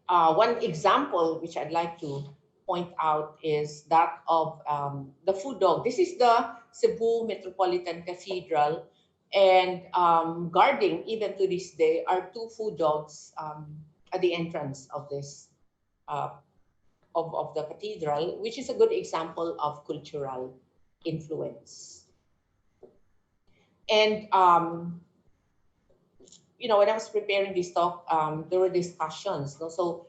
One example which I'd like to point out is that of the food dog. This is the Cebu Metropolitan Cathedral, and guarding even to this day are two food dogs at the entrance of this of the cathedral, which is a good example of cultural influence. And when I was preparing this talk, there were discussions. No? So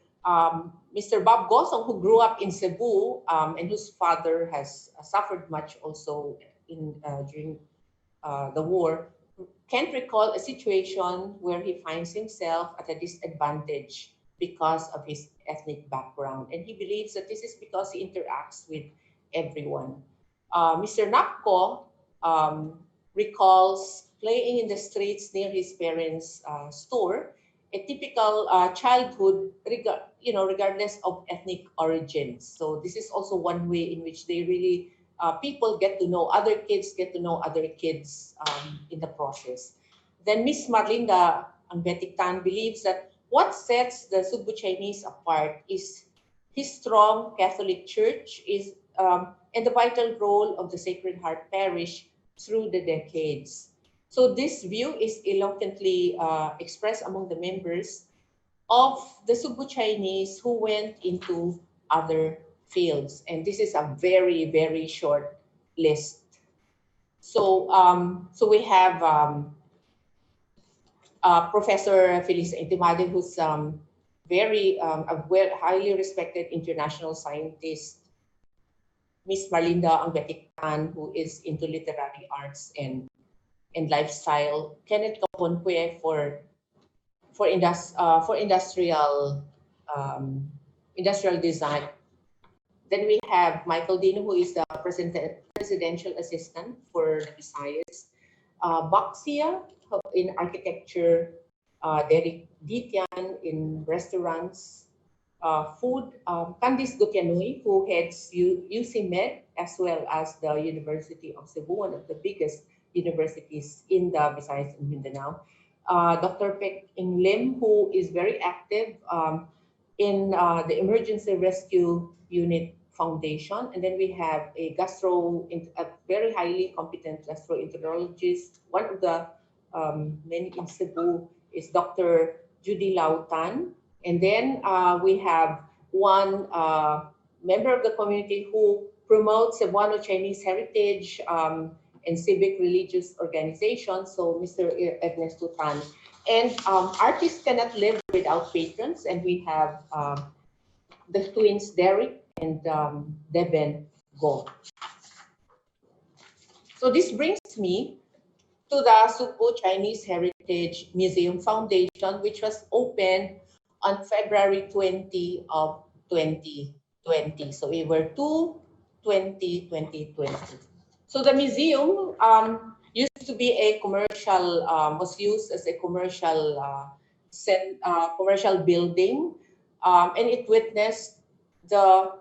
Mr. Bob Gosong, who grew up in Cebu and whose father has suffered much also during the war, can't recall a situation where he finds himself at a disadvantage because of his ethnic background. And he believes that this is because he interacts with everyone. Mr. Napko recalls playing in the streets near his parents' store, a typical childhood, regardless of ethnic origins. So this is also one way in which they really, people get to know other kids, in the process. Then Miss Marlinda Angbetiktan believes that what sets the Sugbu Chinese apart is his strong Catholic Church and the vital role of the Sacred Heart Parish through the decades. So this view is eloquently expressed among the members of the Sugbu Chinese who went into other fields. And this is a very, very short list. So, we have Professor Felisa Intimade, who's very highly respected international scientist. Miss Marlinda Angbetiktan, who is into literary arts and lifestyle. Kenneth Kaponpue for industrial design. Then we have Michael Dino, who is the presidential assistant for the Visayas. Baxia in architecture. Derek Ditian in restaurants. Food. Candice Gutianoy, who heads UC Med as well as the University of Cebu, one of the biggest universities in the Visayas and Mindanao. Dr. Pek In Lim, who is very active in the Emergency Rescue Unit Foundation. And then we have a very highly competent gastroenterologist. One of the many in Cebu is Dr. Judy Lautan. And then we have one member of the community who promotes Cebuano Chinese heritage and civic religious organizations, so Mr. Ernesto Tan. And artists cannot live without patrons, and we have the twins Derek and Deben Go. So this brings me to the Sugbu Chinese Heritage Museum Foundation, which was opened on February 20 of 2020. So we were 2/20/2020. So the museum used to be a commercial, was used as a commercial building, and it witnessed the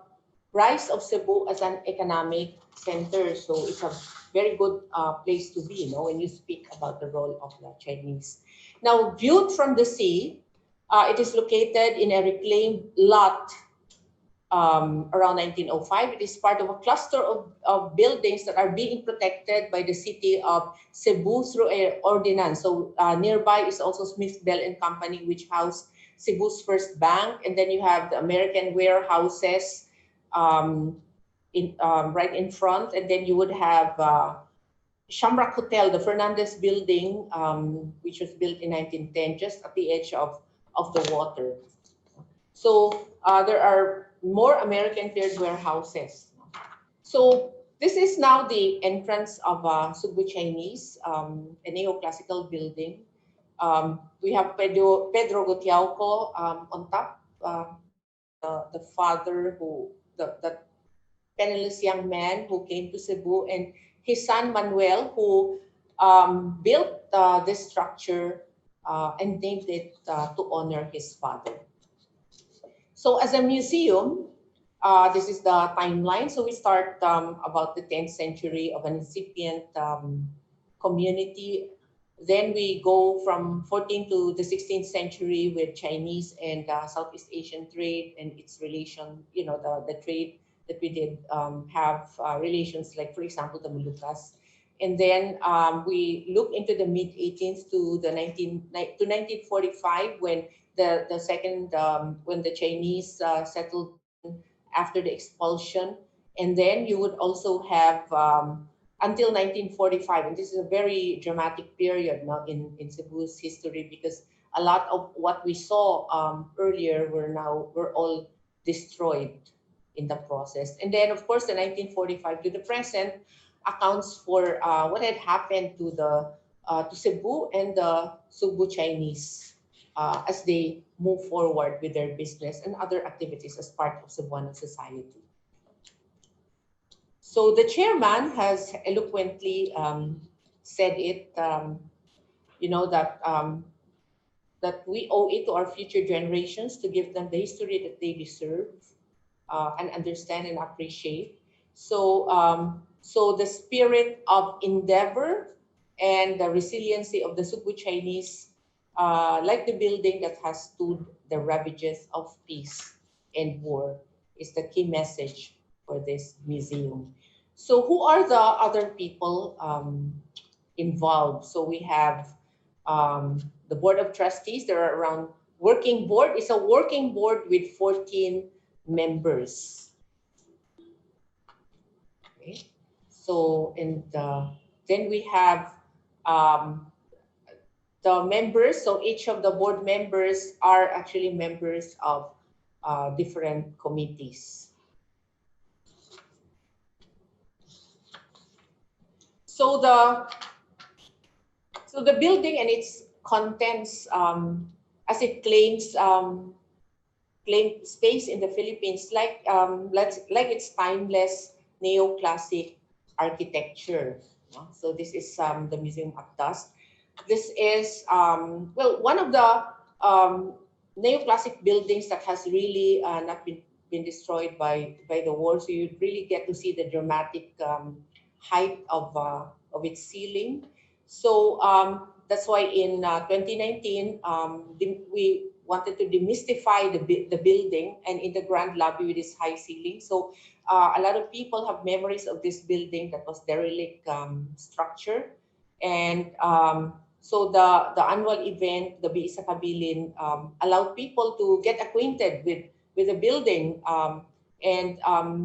rise of Cebu as an economic center. So it's a very good place to be, when you speak about the role of the Chinese. Now, viewed from the sea, it is located in a reclaimed lot around 1905. It is part of a cluster of buildings that are being protected by the city of Cebu through an ordinance. So nearby is also Smith Bell and Company, which housed Cebu's first bank. And then you have the American warehouses right in front. And then you would have Shamrock Hotel, the Fernandez building, which was built in 1910, just at the edge of the water. So there are more American period warehouses. So this is now the entrance of Sugbu Chinese, a neoclassical building. We have Pedro Gutiauco on top, the father the penniless young man who came to Cebu, and his son Manuel, who built this structure and named it to honor his father. So as a museum, this is the timeline. So we start about the 10th century of an incipient community Then we go from 14th to the 16th century with Chinese and Southeast Asian trade and its relation, the trade that we did have relations, like, for example, the Moluccas. And then we look into the mid 18th to the 1945, when the second, when the Chinese settled after the expulsion. And then you would also have until 1945, and this is a very dramatic period now in Cebu's history, because a lot of what we saw earlier were all destroyed in the process. And then, of course, the 1945 to the present accounts for what had happened to Cebu and the Sugbu Chinese as they move forward with their business and other activities as part of Cebuano society. So the chairman has eloquently said it, that we owe it to our future generations to give them the history that they deserve and understand and appreciate. So, so the spirit of endeavor and the resiliency of the Sugbu Chinese, like the building that has stood the ravages of peace and war, is the key message for this museum. So who are the other people involved? So we have the board of trustees. There are around working board. It's a working board with 14 members. Okay. So, and then we have the members. So each of the board members are actually members of different committees. So the building and its contents, as it claims space in the Philippines, like its timeless neoclassic architecture. So this is the Museum at Dusk. This is one of the neoclassic buildings that has really not been destroyed by the war. So you really get to see the dramatic height of its ceiling. So that's why in 2019 we wanted to demystify the building, and in the grand lobby with its high ceiling. So a lot of people have memories of this building that was derelict structure, and so the annual event, the Biisa Kabilin, allowed people to get acquainted with the building.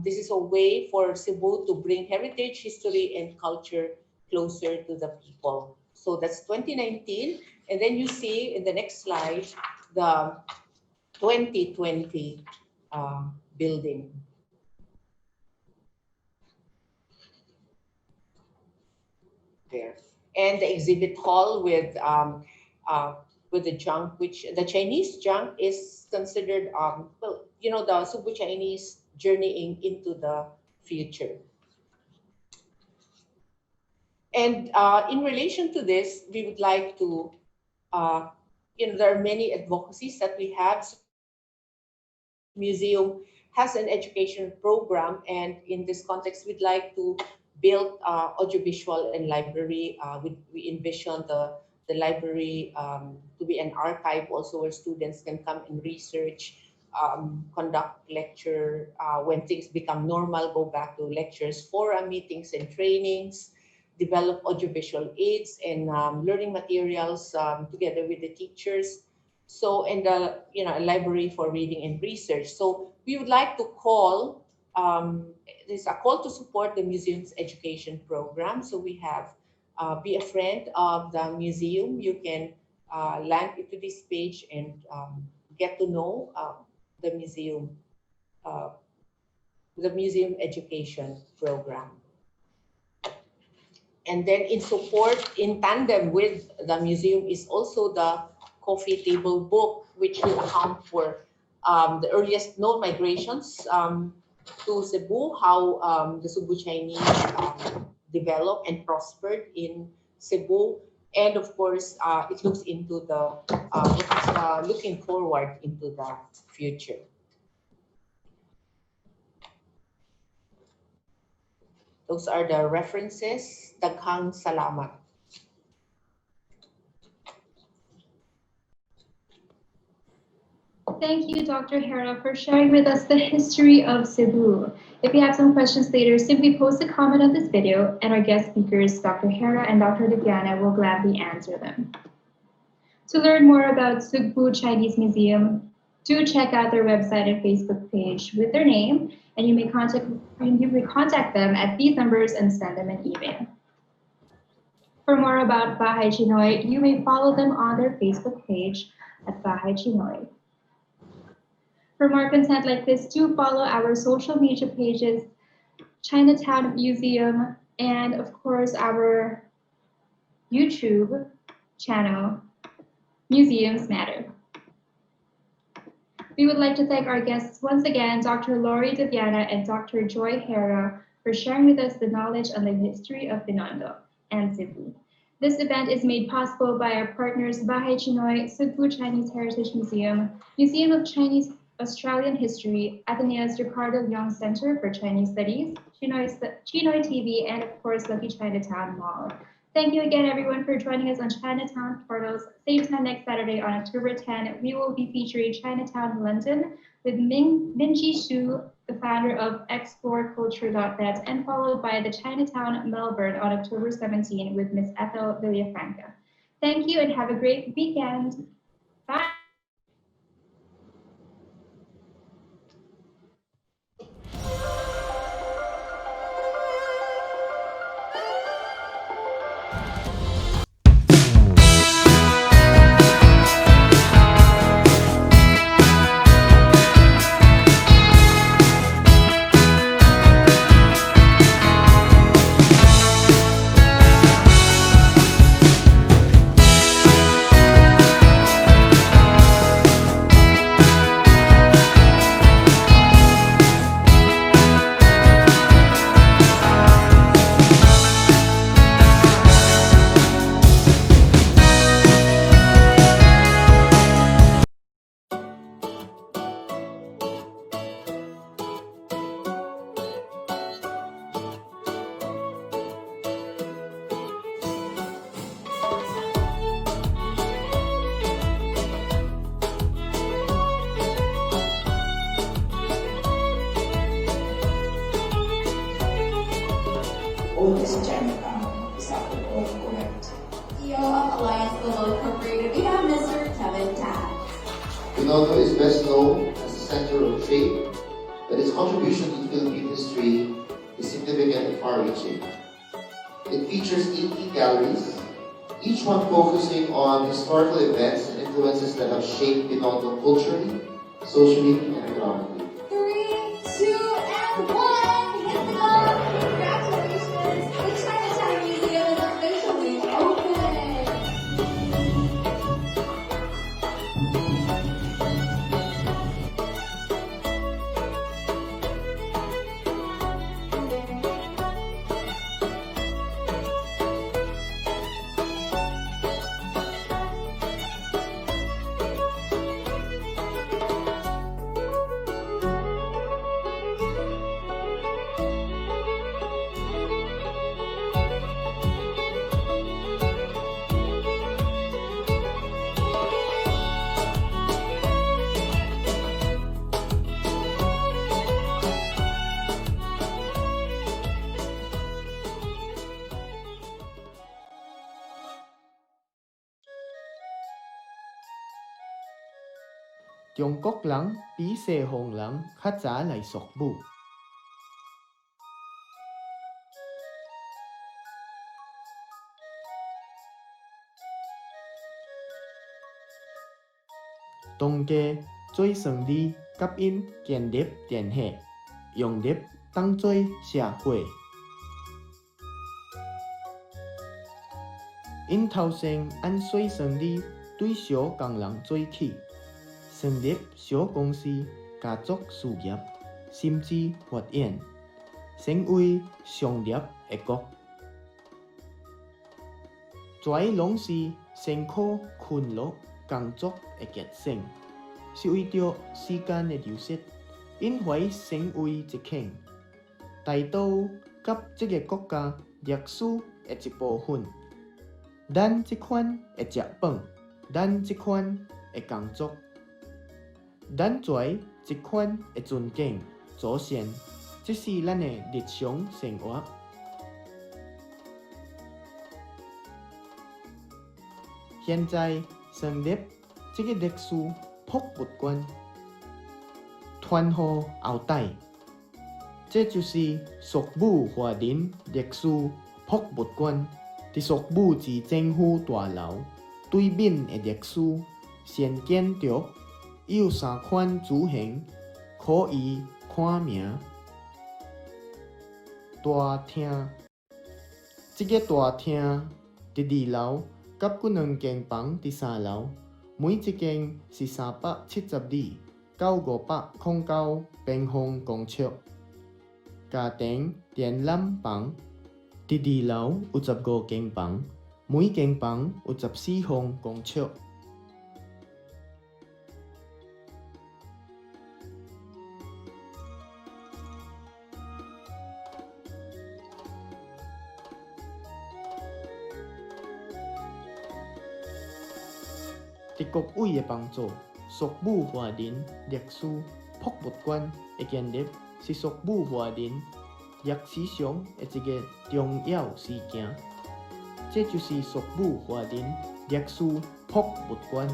This is a way for Cebu to bring heritage, history, and culture closer to the people. So that's 2019. And then you see in the next slide, the 2020 building. There. And the exhibit hall with the junk, which the Chinese junk is considered, the Sugbu Chinese journeying into the future. And in relation to this, we would like to, there are many advocacies that we have. Museum has an education program, and in this context, we'd like to build audiovisual and library. We envision the library to be an archive also, where students can come and research, conduct lecture. When things become normal, go back to lectures, forum meetings, and trainings. Develop audiovisual aids and learning materials together with the teachers. So, and a library for reading and research. So we would like to call, there's a call to support the museum's education program. So we have be a friend of the museum. You can land into this page and get to know the museum education program. And then in support, in tandem with the museum, is also the coffee table book, which will account for the earliest known migrations to Cebu, how the Sugbu Chinese developed and prospered in Cebu. And of course, it looks into looking forward into the future. Those are the references. Daghang salamat. Thank you, Dr. Hera, for sharing with us the history of Cebu. If you have some questions later, simply post a comment on this video, and our guest speakers, Dr. Hera and Dr. Dipiana, will gladly answer them. To learn more about Sugbu Chinese Museum, do check out their website and Facebook page with their name, and you may contact them at these numbers and send them an email. For more about Bahay CHiNOY, you may follow them on their Facebook page at Bahay CHiNOY. For more content like this, do follow our social media pages, Chinatown Museum, and of course our YouTube channel, Museums Matter. We would like to thank our guests once again, Dr. Lori Dipiana and Dr. Joy Hera, for sharing with us the knowledge on the history of Binondo and Cebu. This event is made possible by our partners Bahay CHiNOY, Sugbu Chinese Heritage Museum, Museum of Chinese Australian History, Ateneo's Ricardo Leong Center for Chinese Studies, CHiNOY TV, and of course Lucky Chinatown Mall. Thank you again, everyone, for joining us on Chinatown Portals. Same time next Saturday on October 10, we will be featuring Chinatown London with Minji Xu, the founder of exploreculture.net, and followed by the Chinatown Melbourne on October 17 with Miss Ethel Villafranca. Thank you and have a great weekend. Bye. Oldest Chinatown is after all correct. CEO of Alliance Global Incorporated, we have Mr. Kevin Tan. Binondo is best known as a center of trade, but its contribution to Philippine history is significant and far-reaching. It features 18 galleries, each one focusing on historical events and influences that have shaped Binondo culturally, socially, and economically. 3, 2, and 1. Hit the bell. Congratulations. The Chinatown Museum is officially open. Trung Quốc lắng bí xe hồn lắng khách giả lại Sugbu. Đông kê chơi sừng đi cấp in kiên điệp tiền hệ, dùng điệp tăng chơi xả huệ. In thao sinh ăn suy sừng đi tuy số càng lắng chơi khí. Sừng điệp số công ty cá chốc sự nghiệp, sim chi hoạt yên. Sinh uy sông điệp ế gốc. Chói lông si sinh khô khun lốc càng chốc ế kết sinh. Si uy tiêu si can ế điều xích. In huay sinh uy chế kênh. Tài tâu cấp chế ghé quốc gia điạc su ế chế bồ hun. Dan chế khoan ế chế bừng. Dan chế khoan ế càng chốc. 咱做一款的尊敬祖先，这是咱的日常生活。现在成立这个历史博物馆，传予后代。这就是Sugbu华人历史博物馆。伫Sugbu市政府大楼对面的历史先建筑，有3款主形可以看名。大厅，这个大厅伫2楼，甲几2间房伫3楼，每一间是372到509平方公尺。家庭展览房伫2楼有15间房，每间房有14方公尺。伫各位的帮助，Sugbu华人历史博物馆的建立是Sugbu华人历史上的一个重要事件。这就是Sugbu华人历史博物馆。